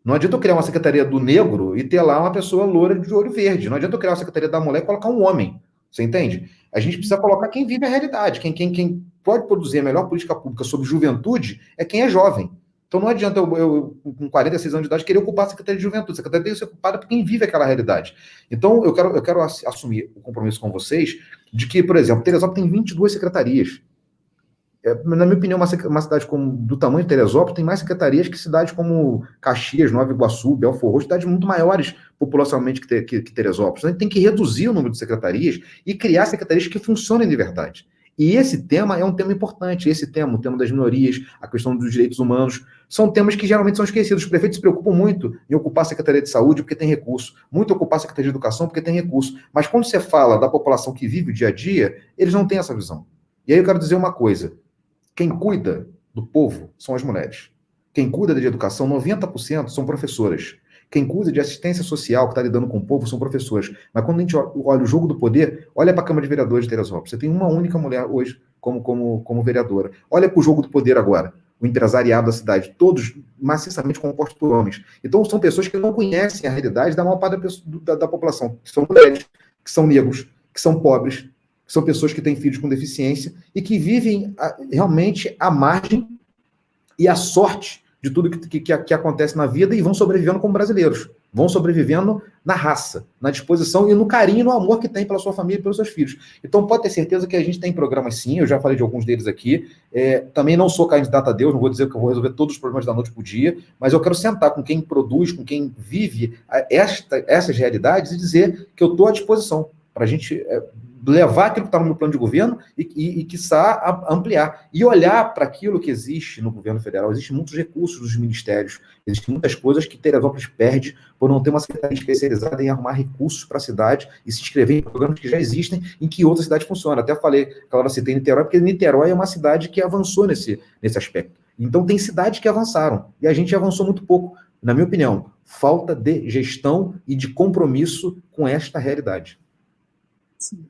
Speaker 5: Não adianta eu criar uma secretaria do negro e ter lá uma pessoa loura de olho verde. Não adianta eu criar uma secretaria da mulher e colocar um homem. Você entende? A gente precisa colocar quem vive a realidade. Quem pode produzir a melhor política pública sobre juventude é quem é jovem. Então não adianta eu com 46 anos de idade, querer ocupar a Secretaria de Juventude. A Secretaria tem que ser ocupada por quem vive aquela realidade. Então eu quero assumir o compromisso com vocês de que, por exemplo, Teresópolis tem 22 secretarias. Na minha opinião, uma cidade do tamanho de Teresópolis tem mais secretarias que cidades como Caxias, Nova Iguaçu, Belfor Roxo, cidades muito maiores populacionalmente que Teresópolis. Então, a gente tem que reduzir o número de secretarias e criar secretarias que funcionem de verdade. E esse tema é um tema importante. Esse tema, o tema das minorias, a questão dos direitos humanos, são temas que geralmente são esquecidos. Os prefeitos se preocupam muito em ocupar a Secretaria de Saúde porque tem recurso, muito ocupar a Secretaria de Educação porque tem recurso. Mas quando você fala da população que vive o dia a dia, eles não têm essa visão. E aí eu quero dizer uma coisa. Quem cuida do povo são as mulheres. Quem cuida de educação, 90% são professoras. Quem cuida de assistência social, que está lidando com o povo, são professoras. Mas quando a gente olha o jogo do poder, olha para a Câmara de Vereadores de Teresópolis. Você tem uma única mulher hoje como vereadora. Olha para o jogo do poder agora. O empresariado da cidade, todos maciçamente compostos por homens. Então, são pessoas que não conhecem a realidade da maior parte da população, que são mulheres, que são negros, que são pobres, que são pessoas que têm filhos com deficiência e que vivem realmente à margem e à sorte de tudo que acontece na vida e vão sobrevivendo como brasileiros. Vão sobrevivendo na raça, na disposição e no carinho e no amor que tem pela sua família e pelos seus filhos. Então pode ter certeza que a gente tem programas sim, eu já falei de alguns deles aqui. Também não sou candidato a Deus, não vou dizer que eu vou resolver todos os problemas da noite para o dia, mas eu quero sentar com quem produz, com quem vive essas realidades e dizer que eu estou à disposição para a gente levar aquilo que está no meu plano de governo e quiçá, ampliar. E olhar para aquilo que existe no governo federal. Existem muitos recursos dos ministérios, existem muitas coisas que Teresópolis perde por não ter uma secretaria especializada em arrumar recursos para a cidade e se inscrever em programas que já existem em que outras cidades funcionam. Até falei, claro, citei Niterói, porque Niterói é uma cidade que avançou nesse aspecto. Então, tem cidades que avançaram, e a gente avançou muito pouco. Na minha opinião, falta de gestão e de compromisso com esta realidade.
Speaker 1: Sim.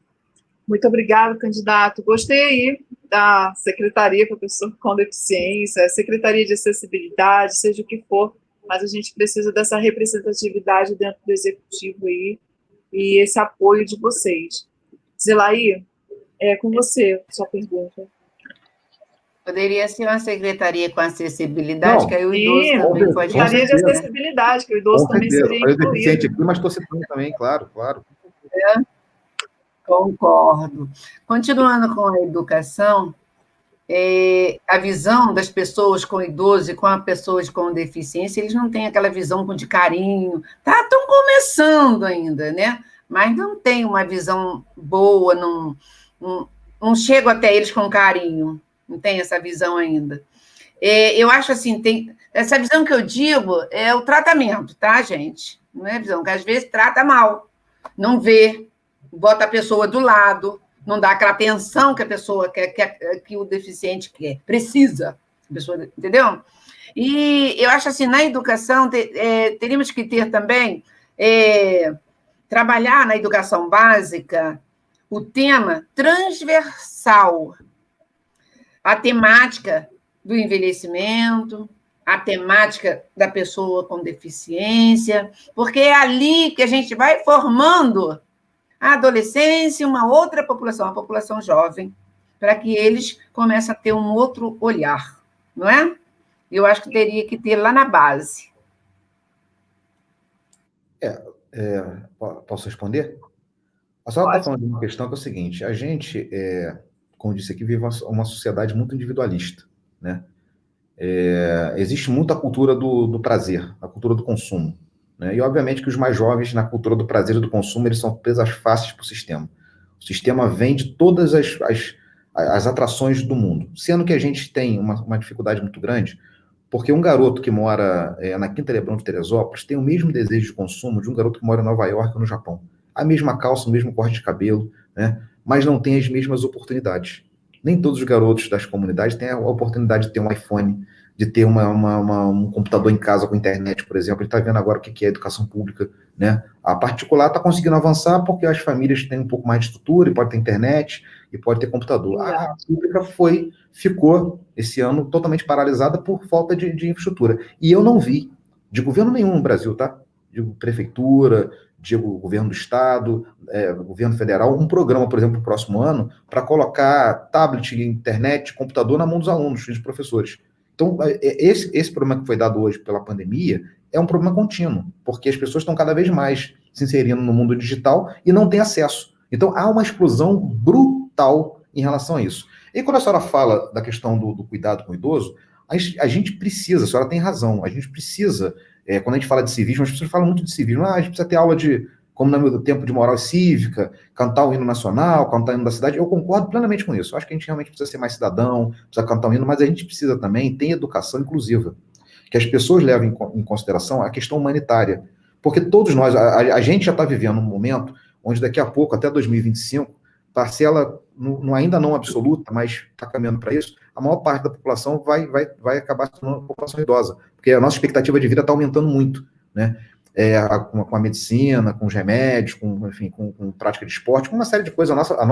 Speaker 1: Muito obrigada, candidato. Gostei aí da Secretaria para Pessoas com Deficiência, Secretaria de Acessibilidade, seja o que for, mas a gente precisa dessa representatividade dentro do Executivo aí e esse apoio de vocês. Zelaí, é com você, sua pergunta.
Speaker 3: Poderia ser uma secretaria com acessibilidade,
Speaker 5: Não,
Speaker 3: que aí o idoso
Speaker 1: Sim,
Speaker 3: também pode
Speaker 5: com
Speaker 1: Secretaria de
Speaker 3: fazer, né?
Speaker 5: certeza.
Speaker 1: Acessibilidade, que o idoso
Speaker 5: Com
Speaker 1: também
Speaker 5: certeza.
Speaker 1: seria
Speaker 5: Falei deficiente
Speaker 1: incluído.
Speaker 5: aqui, mas estou citando também, claro, claro.
Speaker 3: Concordo. Continuando com a educação, a visão das pessoas com idoso e com as pessoas com deficiência, eles não têm aquela visão de carinho. Estão começando ainda, né? Mas não tem uma visão boa, não chego até eles com carinho, não tem essa visão ainda. Eu acho assim, essa visão que eu digo é o tratamento, tá, gente? Não é a visão, que às vezes trata mal, não vê, bota a pessoa do lado, não dá aquela atenção que a pessoa quer, que o deficiente quer, precisa, a pessoa, entendeu? E eu acho assim, na educação, teríamos que ter também, trabalhar na educação básica o tema transversal, a temática do envelhecimento, a temática da pessoa com deficiência, porque é ali que a gente vai formando a adolescência, uma outra população, a população jovem, para que eles comecem a ter um outro olhar, não é? Eu acho que teria que ter lá na base.
Speaker 5: Posso responder? A senhora está falando de uma questão que é o seguinte: a gente, como eu disse aqui, vive uma sociedade muito individualista, né? Existe muita cultura do prazer, a cultura do consumo, né? E, obviamente, que os mais jovens, na cultura do prazer e do consumo, eles são presas fáceis para o sistema. O sistema vende todas as atrações do mundo, sendo que a gente tem uma dificuldade muito grande, porque um garoto que mora na Quinta Leblon de Teresópolis tem o mesmo desejo de consumo de um garoto que mora em Nova York ou no Japão. A mesma calça, o mesmo corte de cabelo, né? Mas não tem as mesmas oportunidades. Nem todos os garotos das comunidades têm a oportunidade de ter um iPhone, de ter um computador em casa com internet, por exemplo. Ele está vendo agora o que é educação pública, né? A particular está conseguindo avançar porque as famílias têm um pouco mais de estrutura, e pode ter internet, e pode ter computador. A pública ficou, esse ano, totalmente paralisada por falta de infraestrutura. E eu não vi, de governo nenhum no Brasil, tá? Digo prefeitura, digo governo do estado, governo federal, um programa, por exemplo, no próximo ano, para colocar tablet, internet, computador na mão dos alunos, dos professores. Então, esse problema que foi dado hoje pela pandemia é um problema contínuo, porque as pessoas estão cada vez mais se inserindo no mundo digital e não têm acesso. Então, há uma exclusão brutal em relação a isso. E quando a senhora fala da questão do cuidado com o idoso, a gente precisa, a senhora tem razão, a gente precisa, quando a gente fala de civismo, as pessoas falam muito de civismo, a gente precisa ter aula de, como no meu tempo, de moral cívica, cantar o hino nacional, cantar o hino da cidade. Eu concordo plenamente com isso. Eu acho que a gente realmente precisa ser mais cidadão, precisa cantar o hino, mas a gente precisa também ter educação inclusiva, que as pessoas levem em consideração a questão humanitária, porque todos nós, a gente já está vivendo um momento onde daqui a pouco, até 2025, parcela, ainda não absoluta, mas está caminhando para isso, a maior parte da população vai acabar se tornando população idosa, porque a nossa expectativa de vida está aumentando muito, né? Com a medicina, com os remédios, enfim, com prática de esporte, com uma série de coisas, a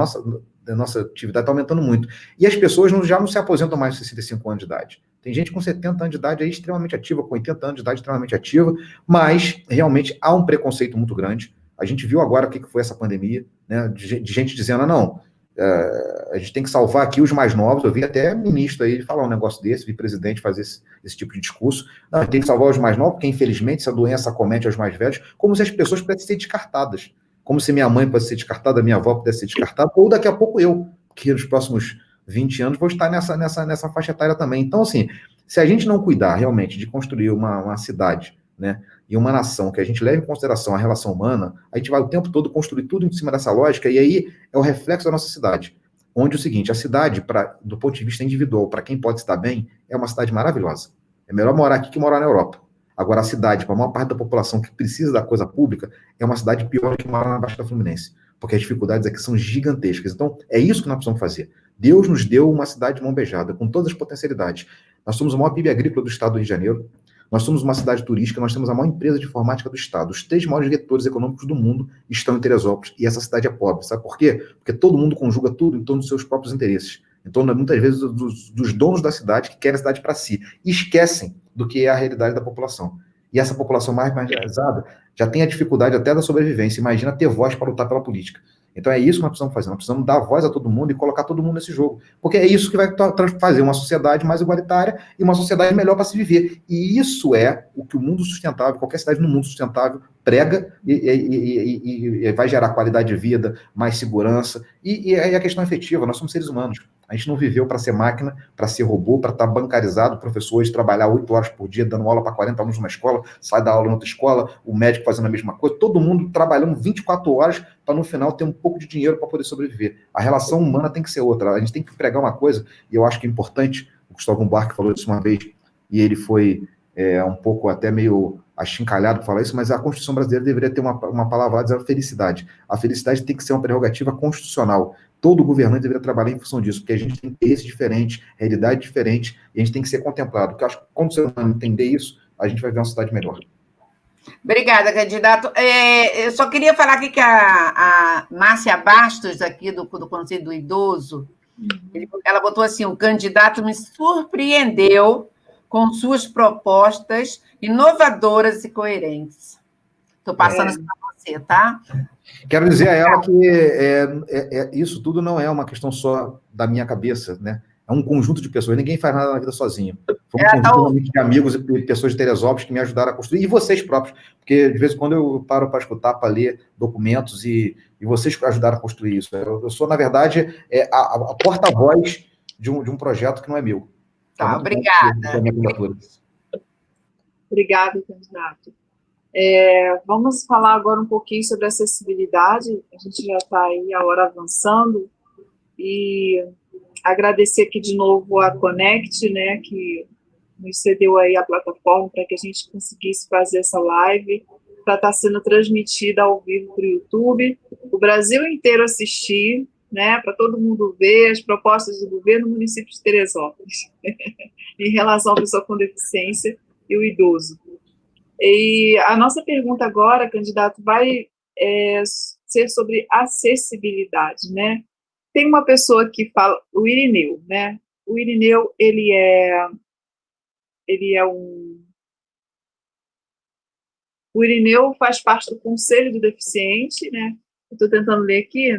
Speaker 5: nossa atividade está aumentando muito. E as pessoas já não se aposentam mais com 65 anos de idade. Tem gente com 70 anos de idade aí extremamente ativa, com 80 anos de idade extremamente ativa, mas realmente há um preconceito muito grande. A gente viu agora o que foi essa pandemia, né, de gente dizendo, não, a gente tem que salvar aqui os mais novos. Eu vi até ministro aí falar um negócio desse, vi presidente fazer esse tipo de discurso. Não, a gente tem que salvar os mais novos, porque infelizmente essa doença acomete aos mais velhos, como se as pessoas pudessem ser descartadas. Como se minha mãe pudesse ser descartada, minha avó pudesse ser descartada, ou daqui a pouco eu, que nos próximos 20 anos vou estar nessa faixa etária também. Então, assim, se a gente não cuidar realmente de construir uma cidade, né, e uma nação que a gente leve em consideração a relação humana, a gente vai o tempo todo construir tudo em cima dessa lógica, e aí é o reflexo da nossa cidade. Onde é o seguinte, a cidade, do ponto de vista individual, para quem pode estar bem, é uma cidade maravilhosa. É melhor morar aqui que morar na Europa. Agora, a cidade, para a maior parte da população que precisa da coisa pública, é uma cidade pior do que morar na Baixada Fluminense. Porque as dificuldades aqui são gigantescas. Então, é isso que nós precisamos fazer. Deus nos deu uma cidade de mão beijada, com todas as potencialidades. Nós somos o maior PIB agrícola do estado do Rio de Janeiro. Nós somos uma cidade turística, nós temos a maior empresa de informática do estado. Os 3 maiores vetores econômicos do mundo estão em Teresópolis. E essa cidade é pobre. Sabe por quê? Porque todo mundo conjuga tudo em torno dos seus próprios interesses. Em torno, muitas vezes, dos donos da cidade que querem a cidade para si. E esquecem do que é a realidade da população. E essa população mais marginalizada já tem a dificuldade até da sobrevivência. Imagina ter voz para lutar pela política. Então é isso que nós precisamos fazer. Nós precisamos dar voz a todo mundo e colocar todo mundo nesse jogo. Porque é isso que vai fazer uma sociedade mais igualitária e uma sociedade melhor para se viver. E isso é o que o mundo sustentável, qualquer cidade no mundo sustentável, prega e vai gerar qualidade de vida, mais segurança. E a questão efetiva, nós somos seres humanos. A gente não viveu para ser máquina, para ser robô, para estar bancarizado, o professor hoje trabalhar 8 horas por dia, dando aula para 40 alunos numa escola, sai da aula em outra escola, o médico fazendo a mesma coisa, todo mundo trabalhando 24 horas para no final ter um pouco de dinheiro para poder sobreviver. A relação humana tem que ser outra. A gente tem que pregar uma coisa, e eu acho que é importante, o Gustavo Buarque falou isso uma vez, e ele foi um pouco até meio achincalhado para falar isso, mas a Constituição brasileira deveria ter uma palavra lá dizendo felicidade. A felicidade tem que ser uma prerrogativa constitucional. Todo governante deveria trabalhar em função disso, porque a gente tem interesses diferentes, realidade diferente, e a gente tem que ser contemplado. Porque eu acho que quando o ser humano entender isso, a gente vai ver uma sociedade melhor.
Speaker 3: Obrigada, candidato. Eu só queria falar aqui que a Márcia Bastos, aqui do Conselho do Idoso, ela botou assim: o candidato me surpreendeu com suas propostas inovadoras e coerentes. Estou passando isso para você, tá?
Speaker 5: Quero dizer a ela que isso tudo não é uma questão só da minha cabeça, né? É um conjunto de pessoas. Ninguém faz nada na vida sozinho. Foi um conjunto de amigos e pessoas de Teresópolis que me ajudaram a construir, e vocês próprios, porque de vez em quando eu paro para escutar, para ler documentos, e vocês ajudaram a construir isso. Eu sou, na verdade, a porta-voz de um projeto que não é meu.
Speaker 3: Tá, obrigada.
Speaker 1: Obrigada, candidato. Vamos falar agora um pouquinho sobre acessibilidade. A gente já está aí a hora avançando, e agradecer aqui de novo a Connect, né, que nos cedeu aí a plataforma para que a gente conseguisse fazer essa live, para estar sendo transmitida ao vivo para o YouTube, o Brasil inteiro assistir, né, para todo mundo ver as propostas do governo do município de Teresópolis, em relação à pessoa com deficiência e o idoso. E a nossa pergunta agora, candidato, vai ser sobre acessibilidade, né? Tem uma pessoa que fala, o Irineu, né? O Irineu, ele é um... O Irineu faz parte do Conselho do Deficiente, né? Estou tentando ler aqui.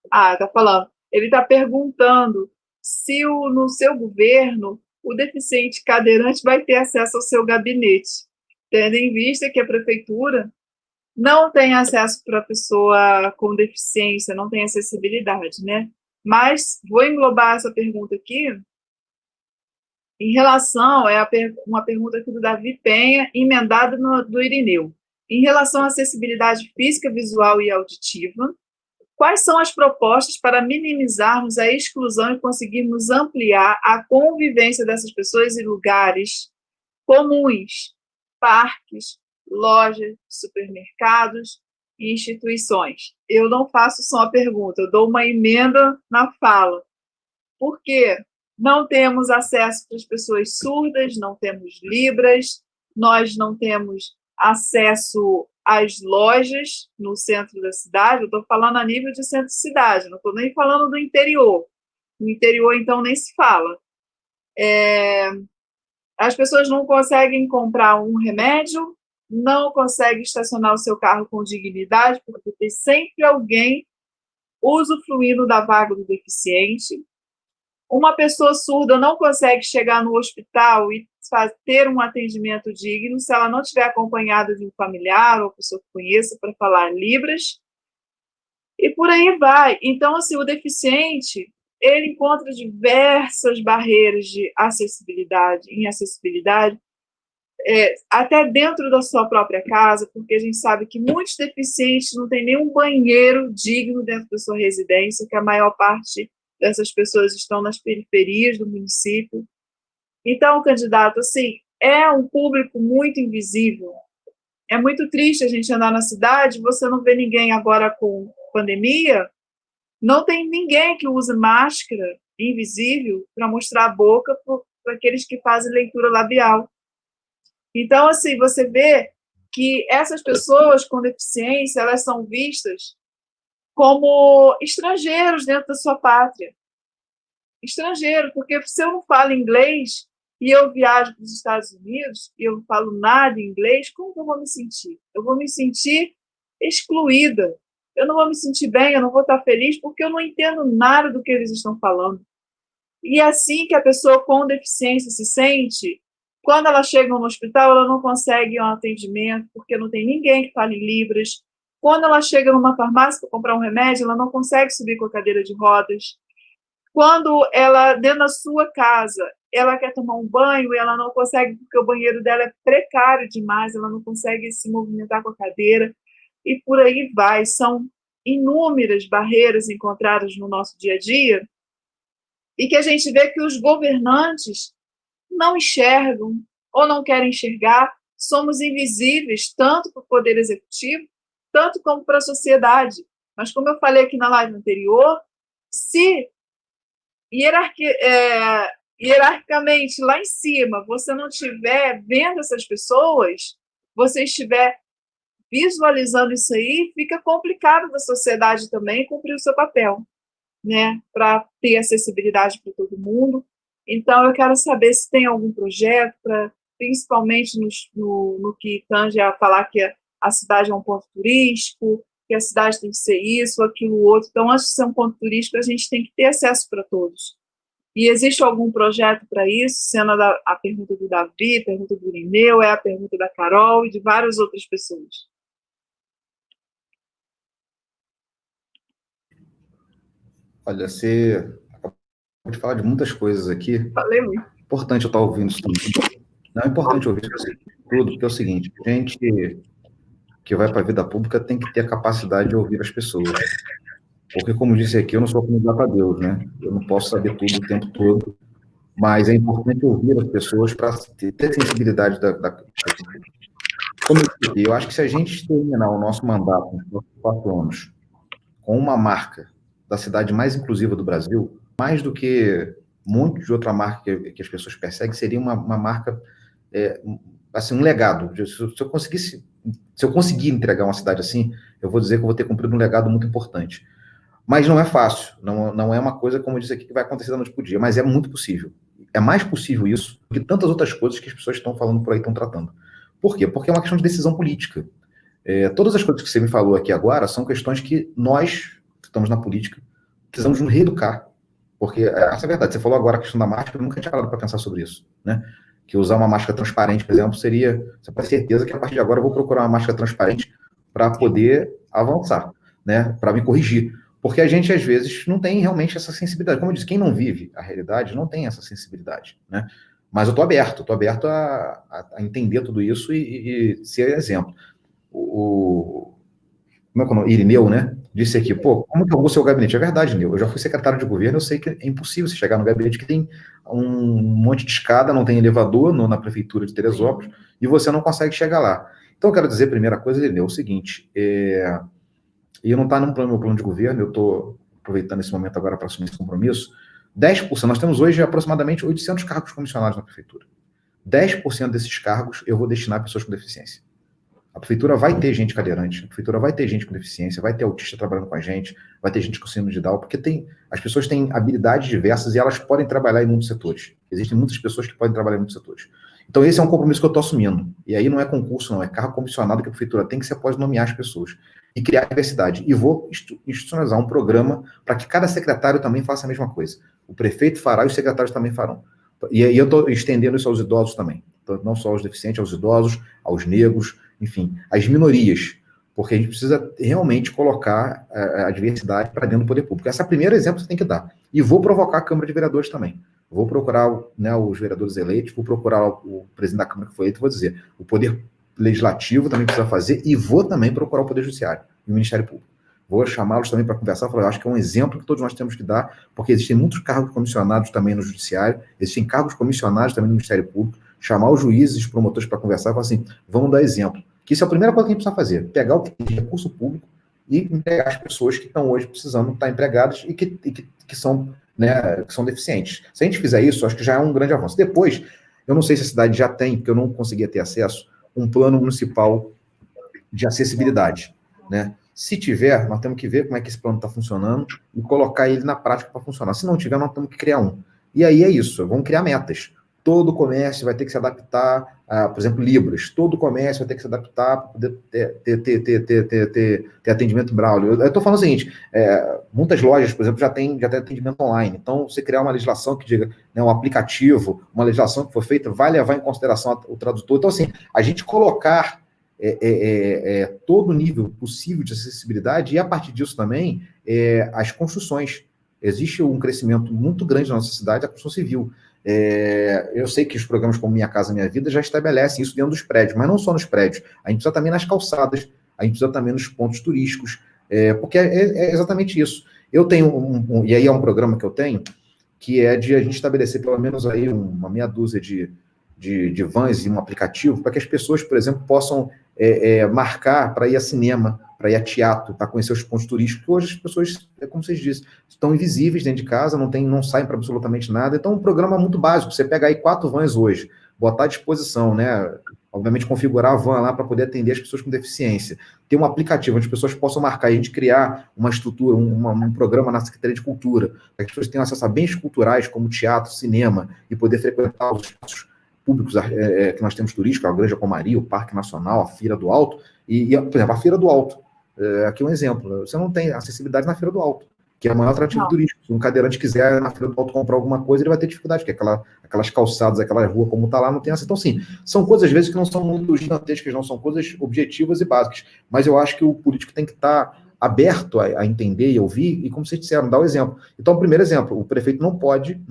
Speaker 1: Tá falando. Ele está perguntando se no seu governo o deficiente cadeirante vai ter acesso ao seu gabinete, tendo em vista que a prefeitura não tem acesso para a pessoa com deficiência, não tem acessibilidade, né? Mas vou englobar essa pergunta aqui em relação, uma pergunta aqui do Davi Penha, emendada do Irineu. Em relação à acessibilidade física, visual e auditiva, quais são as propostas para minimizarmos a exclusão e conseguirmos ampliar a convivência dessas pessoas em lugares comuns, parques, lojas, supermercados e instituições? Eu não faço só uma pergunta, eu dou uma emenda na fala. Por quê? Não temos acesso para as pessoas surdas, não temos libras, nós não temos acesso às lojas no centro da cidade. Eu estou falando a nível de centro de cidade, não estou nem falando do interior. No interior, então, nem se fala. As pessoas não conseguem comprar um remédio, não conseguem estacionar o seu carro com dignidade, porque tem sempre alguém usufruindo da vaga do deficiente. Uma pessoa surda não consegue chegar no hospital e ter um atendimento digno se ela não estiver acompanhada de um familiar ou pessoa que conheça para falar libras, e por aí vai. Então, assim, o deficiente, ele encontra diversas barreiras de acessibilidade, inacessibilidade, até dentro da sua própria casa, porque a gente sabe que muitos deficientes não têm nenhum banheiro digno dentro da sua residência, que a maior parte dessas pessoas estão nas periferias do município. Então, candidato, assim, é um público muito invisível. É muito triste a gente andar na cidade, você não vê ninguém agora com pandemia, não tem ninguém que use máscara invisível para mostrar a boca para aqueles que fazem leitura labial. Então, assim, você vê que essas pessoas com deficiência, elas são vistas como estrangeiros dentro da sua pátria. Estrangeiro, porque se eu não falo inglês e eu viajo para os Estados Unidos e eu não falo nada em inglês, como que eu vou me sentir? Eu vou me sentir excluída. eu não vou me sentir bem, eu não vou estar feliz, porque eu não entendo nada do que eles estão falando. E é assim que a pessoa com deficiência se sente, quando ela chega no hospital, ela não consegue um atendimento, porque não tem ninguém que fale Libras. Quando ela chega numa farmácia para comprar um remédio, ela não consegue subir com a cadeira de rodas. Quando ela, dentro da sua casa, ela quer tomar um banho e ela não consegue, porque o banheiro dela é precário demais, ela não consegue se movimentar com a cadeira, e por aí vai. São inúmeras barreiras encontradas no nosso dia a dia, e que a gente vê que os governantes não enxergam ou não querem enxergar. Somos invisíveis, tanto para o Poder Executivo, tanto como para a sociedade. Mas, como eu falei aqui na live anterior, se hierarquicamente lá em cima você não estiver vendo essas pessoas, você estiver visualizando isso aí, fica complicado da sociedade também cumprir o seu papel, né, para ter acessibilidade para todo mundo. Então, eu quero saber se tem algum projeto, principalmente no que tange a falar que a cidade é um ponto turístico, que a cidade tem que ser isso, aquilo, outro. Então, antes de ser um ponto turístico, a gente tem que ter acesso para todos. E existe algum projeto para isso? Sendo a pergunta do Davi, a pergunta do Irineu, a pergunta da Carol e de várias outras pessoas.
Speaker 5: Olha, você acabou de falar de muitas coisas aqui.
Speaker 1: Falei muito.
Speaker 5: Importante eu estar ouvindo isso tudo. Não é importante ouvir isso tudo, porque é o seguinte, a gente que vai para a vida pública tem que ter a capacidade de ouvir as pessoas. Porque, como disse aqui, eu não sou candidato a Deus, né? Eu não posso saber tudo o tempo todo, mas é importante ouvir as pessoas para ter sensibilidade Como eu disse, eu acho que se a gente terminar o nosso mandato nos próximos 4 anos com uma marca da cidade mais inclusiva do Brasil, mais do que muito de outra marca que as pessoas perseguem, seria uma marca, assim, um legado. Se eu conseguir entregar uma cidade assim, eu vou dizer que eu vou ter cumprido um legado muito importante. Mas não é fácil, não é uma coisa, como eu disse aqui, que vai acontecer da noite para o dia, mas é muito possível. É mais possível isso do que tantas outras coisas que as pessoas estão falando por aí, estão tratando. Por quê? Porque é uma questão de decisão política. Todas as coisas que você me falou aqui agora são questões que nós, que estamos na política, precisamos nos reeducar. Porque essa é a verdade. Você falou agora a questão da máscara, eu nunca tinha parado para pensar sobre isso, né? Que usar uma máscara transparente, por exemplo, seria... Você pode ter certeza que a partir de agora eu vou procurar uma máscara transparente para poder avançar, né? Para me corrigir. Porque a gente, às vezes, não tem realmente essa sensibilidade. Como eu disse, quem não vive a realidade não tem essa sensibilidade, né? Mas eu estou aberto a entender tudo isso e ser exemplo. Como é que é o nome? Irineu, né? Disse aqui, pô, como que eu vou ser o gabinete? É verdade, Irineu. Eu já fui secretário de governo, eu sei que é impossível você chegar no gabinete que tem um monte de escada, não tem elevador na prefeitura de Teresópolis, e você não consegue chegar lá. Então, eu quero dizer, primeira coisa, Irineu, é o seguinte, e não está no meu plano de governo, eu estou aproveitando esse momento agora para assumir esse compromisso, 10%, nós temos hoje aproximadamente 800 cargos comissionados na prefeitura. 10% desses cargos eu vou destinar a pessoas com deficiência. A prefeitura vai ter gente cadeirante, a prefeitura vai ter gente com deficiência, vai ter autista trabalhando com a gente, vai ter gente com síndrome de Down, porque as pessoas têm habilidades diversas e elas podem trabalhar em muitos setores. Existem muitas pessoas que podem trabalhar em muitos setores. Então, esse é um compromisso que eu estou assumindo. E aí não é concurso, não, é cargo comissionado que a prefeitura tem, que você pode nomear as pessoas e criar diversidade. E vou institucionalizar um programa para que cada secretário também faça a mesma coisa. O prefeito fará e os secretários também farão. E aí eu estou estendendo isso aos idosos também. Então, não só aos deficientes, aos idosos, aos negros, enfim, às minorias. Porque a gente precisa realmente colocar a diversidade para dentro do poder público. Esse é o primeiro exemplo que você tem que dar. E vou provocar a Câmara de Vereadores também. Vou procurar, né, os vereadores eleitos, vou procurar o presidente da Câmara que foi eleito, vou dizer, o Poder Legislativo também precisa fazer, e vou também procurar o Poder Judiciário e o Ministério Público. Vou chamá-los também para conversar, falar, eu acho que é um exemplo que todos nós temos que dar, porque existem muitos cargos comissionados também no Judiciário, existem cargos comissionados também no Ministério Público, chamar os juízes, os promotores para conversar e falar assim, vamos dar exemplo. Que isso é a primeira coisa que a gente precisa fazer, pegar o que tem de recurso público e empregar as pessoas que estão hoje precisando estar empregadas e que são, né, que são deficientes. Se a gente fizer isso, acho que já é um grande avanço. Depois, eu não sei se a cidade já tem, porque eu não conseguia ter acesso, um plano municipal de acessibilidade, né? Se tiver, nós temos que ver como é que esse plano está funcionando e colocar ele na prática para funcionar. Se não tiver, nós temos que criar um. E aí é isso, vamos criar metas. todo comércio vai ter que se adaptar a, por exemplo, Libras. Todo comércio vai ter que se adaptar para poder ter atendimento Braille. Eu estou falando o seguinte, muitas lojas, por exemplo, já tem atendimento online. Então, você criar uma legislação que diga, né, um aplicativo, uma legislação que for feita, vai levar em consideração o tradutor. Então, assim, a gente colocar todo o nível possível de acessibilidade e, a partir disso também, as construções. Existe um crescimento muito grande na nossa cidade da construção civil. Eu sei que os programas como Minha Casa Minha Vida já estabelecem isso dentro dos prédios, mas não só nos prédios. A gente precisa também nas calçadas, a gente precisa também nos pontos turísticos, porque é exatamente isso. Eu tenho, e aí é um programa que eu tenho, que é de a gente estabelecer pelo menos aí uma meia dúzia de vans e um aplicativo para que as pessoas, por exemplo, possam marcar para ir a cinema, para ir a teatro, para conhecer os pontos turísticos, que hoje as pessoas, como vocês disseram, estão invisíveis dentro de casa, não saem para absolutamente nada. Então, um programa muito básico. Você pega aí 4 vans hoje, botar à disposição, né? Obviamente, configurar a van lá para poder atender as pessoas com deficiência. Ter um aplicativo onde as pessoas possam marcar, e a gente criar uma estrutura, um programa na Secretaria de Cultura, para que as pessoas tenham acesso a bens culturais, como teatro, cinema, e poder frequentar os espaços públicos que nós temos turísticos, a Granja Comari, o Parque Nacional, a Feira do Alto, por exemplo, a Feira do Alto. Aqui um exemplo, você não tem acessibilidade na Feira do Alto, que é o maior atrativo turístico. Se um cadeirante quiser na Feira do Alto comprar alguma coisa, ele vai ter dificuldade, porque aquelas calçadas, aquela rua como está lá, não tem essa. Então, sim, são coisas, às vezes, que não são muito gigantescas, não são coisas objetivas e básicas, mas eu acho que o político tem que estar aberto a entender e ouvir, e como vocês disseram, dar o exemplo. Então, o primeiro exemplo, o prefeito não pode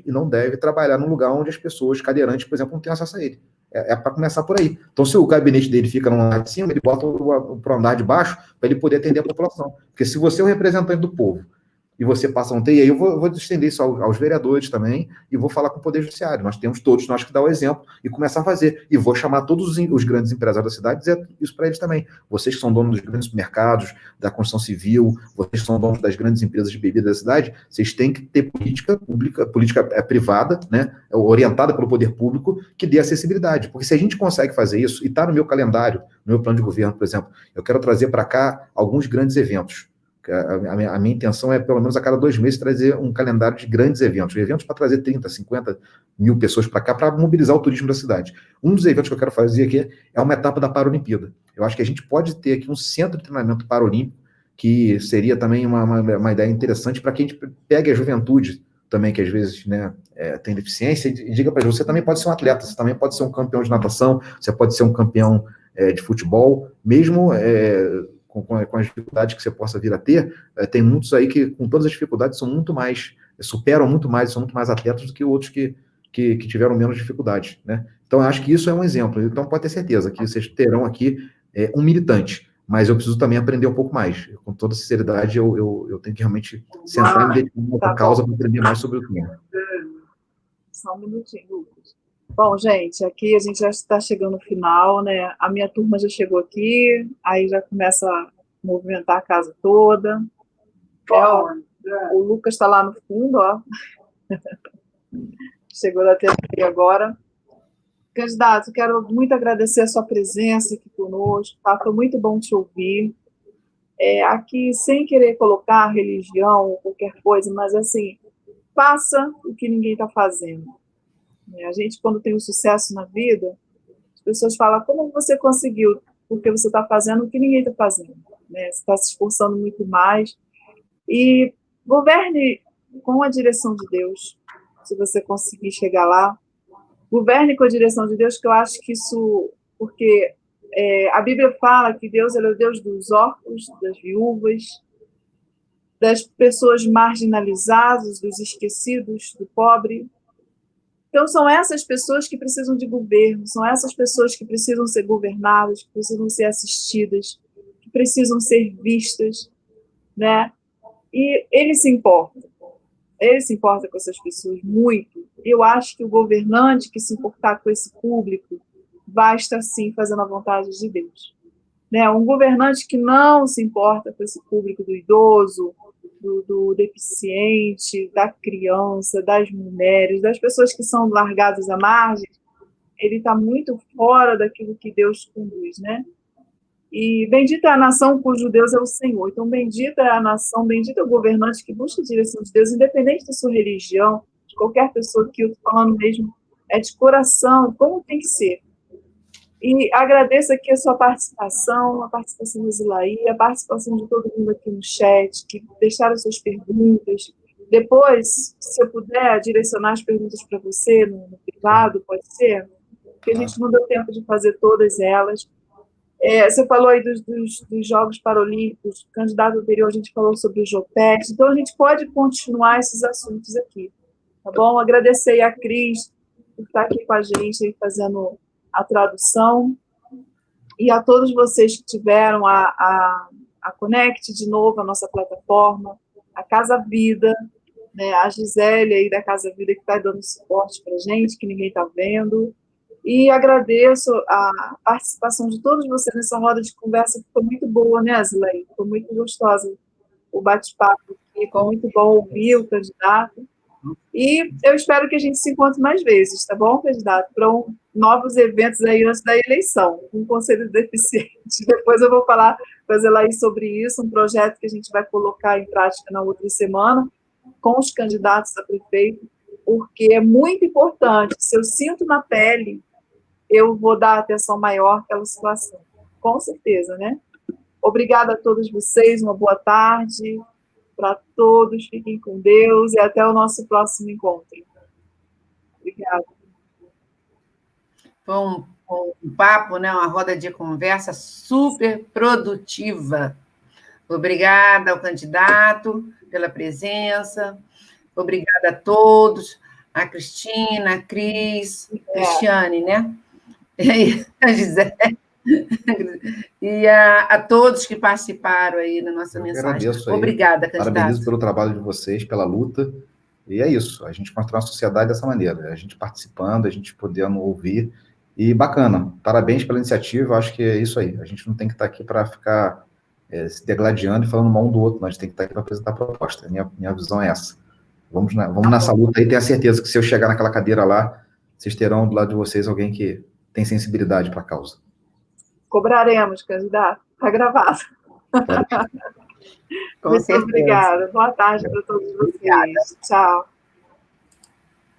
Speaker 5: e não deve trabalhar num lugar onde as pessoas cadeirantes, por exemplo, não têm acesso a ele. Para começar por aí. Então, se o gabinete dele fica no andar de cima, ele bota para o andar de baixo para ele poder atender a população. Porque se você é o representante do povo e você passa a não ter, e aí eu vou estender isso aos vereadores também, e vou falar com o Poder Judiciário. Nós temos todos nós que dar o exemplo e começar a fazer. E vou chamar todos os grandes empresários da cidade e dizer isso para eles também. Vocês que são donos dos grandes mercados, da construção civil, vocês que são donos das grandes empresas de bebida da cidade, vocês têm que ter política pública, política privada, né, orientada pelo poder público, que dê acessibilidade. Porque se a gente consegue fazer isso, e está no meu calendário, no meu plano de governo, por exemplo, eu quero trazer para cá alguns grandes eventos. A minha intenção é, pelo menos a cada 2 meses, trazer um calendário de grandes eventos para trazer 30, 50 mil pessoas para cá, para mobilizar o turismo da cidade. Um dos eventos que eu quero fazer aqui é uma etapa da Paralimpíada. Eu acho que a gente pode ter aqui um centro de treinamento paralímpico, que seria também uma ideia interessante para que a gente pegue a juventude também, que às vezes, né, tem deficiência, e diga para eles, você também pode ser um atleta, você também pode ser um campeão de natação, você pode ser um campeão de futebol, mesmo com as dificuldades que você possa vir a ter, tem muitos aí que, com todas as dificuldades, superam muito mais, são muito mais atletas do que outros que tiveram menos dificuldades, né? Então, eu acho que isso é um exemplo. Então, pode ter certeza que vocês terão aqui um militante, mas eu preciso também aprender um pouco mais. Com toda sinceridade, eu tenho que realmente sentar e me dedicar a uma causa para aprender mais sobre o tema.
Speaker 1: Só um minutinho, Lucas. Bom, gente, aqui a gente já está chegando no final, né? A minha turma já chegou aqui, aí já começa a movimentar a casa toda. O Lucas está lá no fundo, ó. Chegou da TV agora. Candidato, quero muito agradecer a sua presença aqui conosco, tá? Foi muito bom te ouvir. Aqui, sem querer colocar religião ou qualquer coisa, mas assim, faça o que ninguém está fazendo. A gente, quando tem um sucesso na vida, as pessoas falam, como você conseguiu? Porque você está fazendo o que ninguém está fazendo. Né? Você está se esforçando muito mais. E governe com a direção de Deus, se você conseguir chegar lá. Governe com a direção de Deus, que eu acho que isso... Porque a Bíblia fala que Deus é o Deus dos órfãos, das viúvas, das pessoas marginalizadas, dos esquecidos, do pobre. Então, são essas pessoas que precisam de governo, são essas pessoas que precisam ser governadas, que precisam ser assistidas, que precisam ser vistas, né? E ele se importa com essas pessoas muito. Eu acho que o governante que se importar com esse público vai estar, sim, fazendo a vontade de Deus. Né? Um governante que não se importa com esse público do idoso, do deficiente, da criança, das mulheres, das pessoas que são largadas à margem, ele está muito fora daquilo que Deus conduz, né? E bendita é a nação cujo Deus é o Senhor. Então, bendita é a nação, bendito é o governante que busca a direção de Deus, independente da sua religião, de qualquer pessoa que eu estou falando mesmo, é de coração, como tem que ser. E agradeço aqui a sua participação, a participação da Zilaí, a participação de todo mundo aqui no chat, que deixaram suas perguntas. Depois, se eu puder direcionar as perguntas para você no privado, pode ser? Porque a gente não deu tempo de fazer todas elas. Você falou aí dos Jogos Paralímpicos, candidato anterior, a gente falou sobre o JOPEX, então a gente pode continuar esses assuntos aqui, tá bom? Agradecer a Cris por estar aqui com a gente, aí, fazendo a tradução, e a todos vocês que tiveram a Connect de novo, a nossa plataforma, a Casa Vida, né, a Gisele aí da Casa Vida que está dando suporte para a gente, que ninguém está vendo, e agradeço a participação de todos vocês nessa roda de conversa, que foi muito boa, né, Zilaí? Foi muito gostosa o bate-papo aqui, foi muito bom ouvir o candidato. E eu espero que a gente se encontre mais vezes, tá bom, candidato? Para novos eventos aí antes da eleição, um conselho deficiente. Depois eu vou falar com a Zilaí sobre isso, um projeto que a gente vai colocar em prática na outra semana, com os candidatos a prefeito, porque é muito importante. Se eu sinto na pele, eu vou dar atenção maior àquela situação. Com certeza, né? Obrigada a todos vocês, uma boa tarde para todos, fiquem com Deus e até o nosso próximo encontro. Obrigada.
Speaker 3: Foi um papo, né? Uma roda de conversa super produtiva. Obrigada ao candidato pela presença, obrigada a todos, a Cristina, a Cris, Cristiane, né? E a Gisele, e a todos que participaram aí na nossa mensagem. Obrigada, candidato.
Speaker 5: Parabenizo pelo trabalho de vocês, pela luta, e é isso, a gente constrói uma sociedade dessa maneira, a gente participando, a gente podendo ouvir, e bacana, parabéns pela iniciativa, acho que é isso aí, a gente não tem que estar aqui para ficar se degladiando e falando mal um do outro, nós temos que estar aqui para apresentar proposta, minha visão é essa. Vamos nessa luta aí, tenho a certeza que se eu chegar naquela cadeira lá, vocês terão do lado de vocês alguém que tem sensibilidade para a causa.
Speaker 1: Cobraremos, candidato. Está gravado.
Speaker 3: Com
Speaker 1: Muito
Speaker 3: certeza.
Speaker 1: obrigada. Boa tarde para todos vocês. Tchau.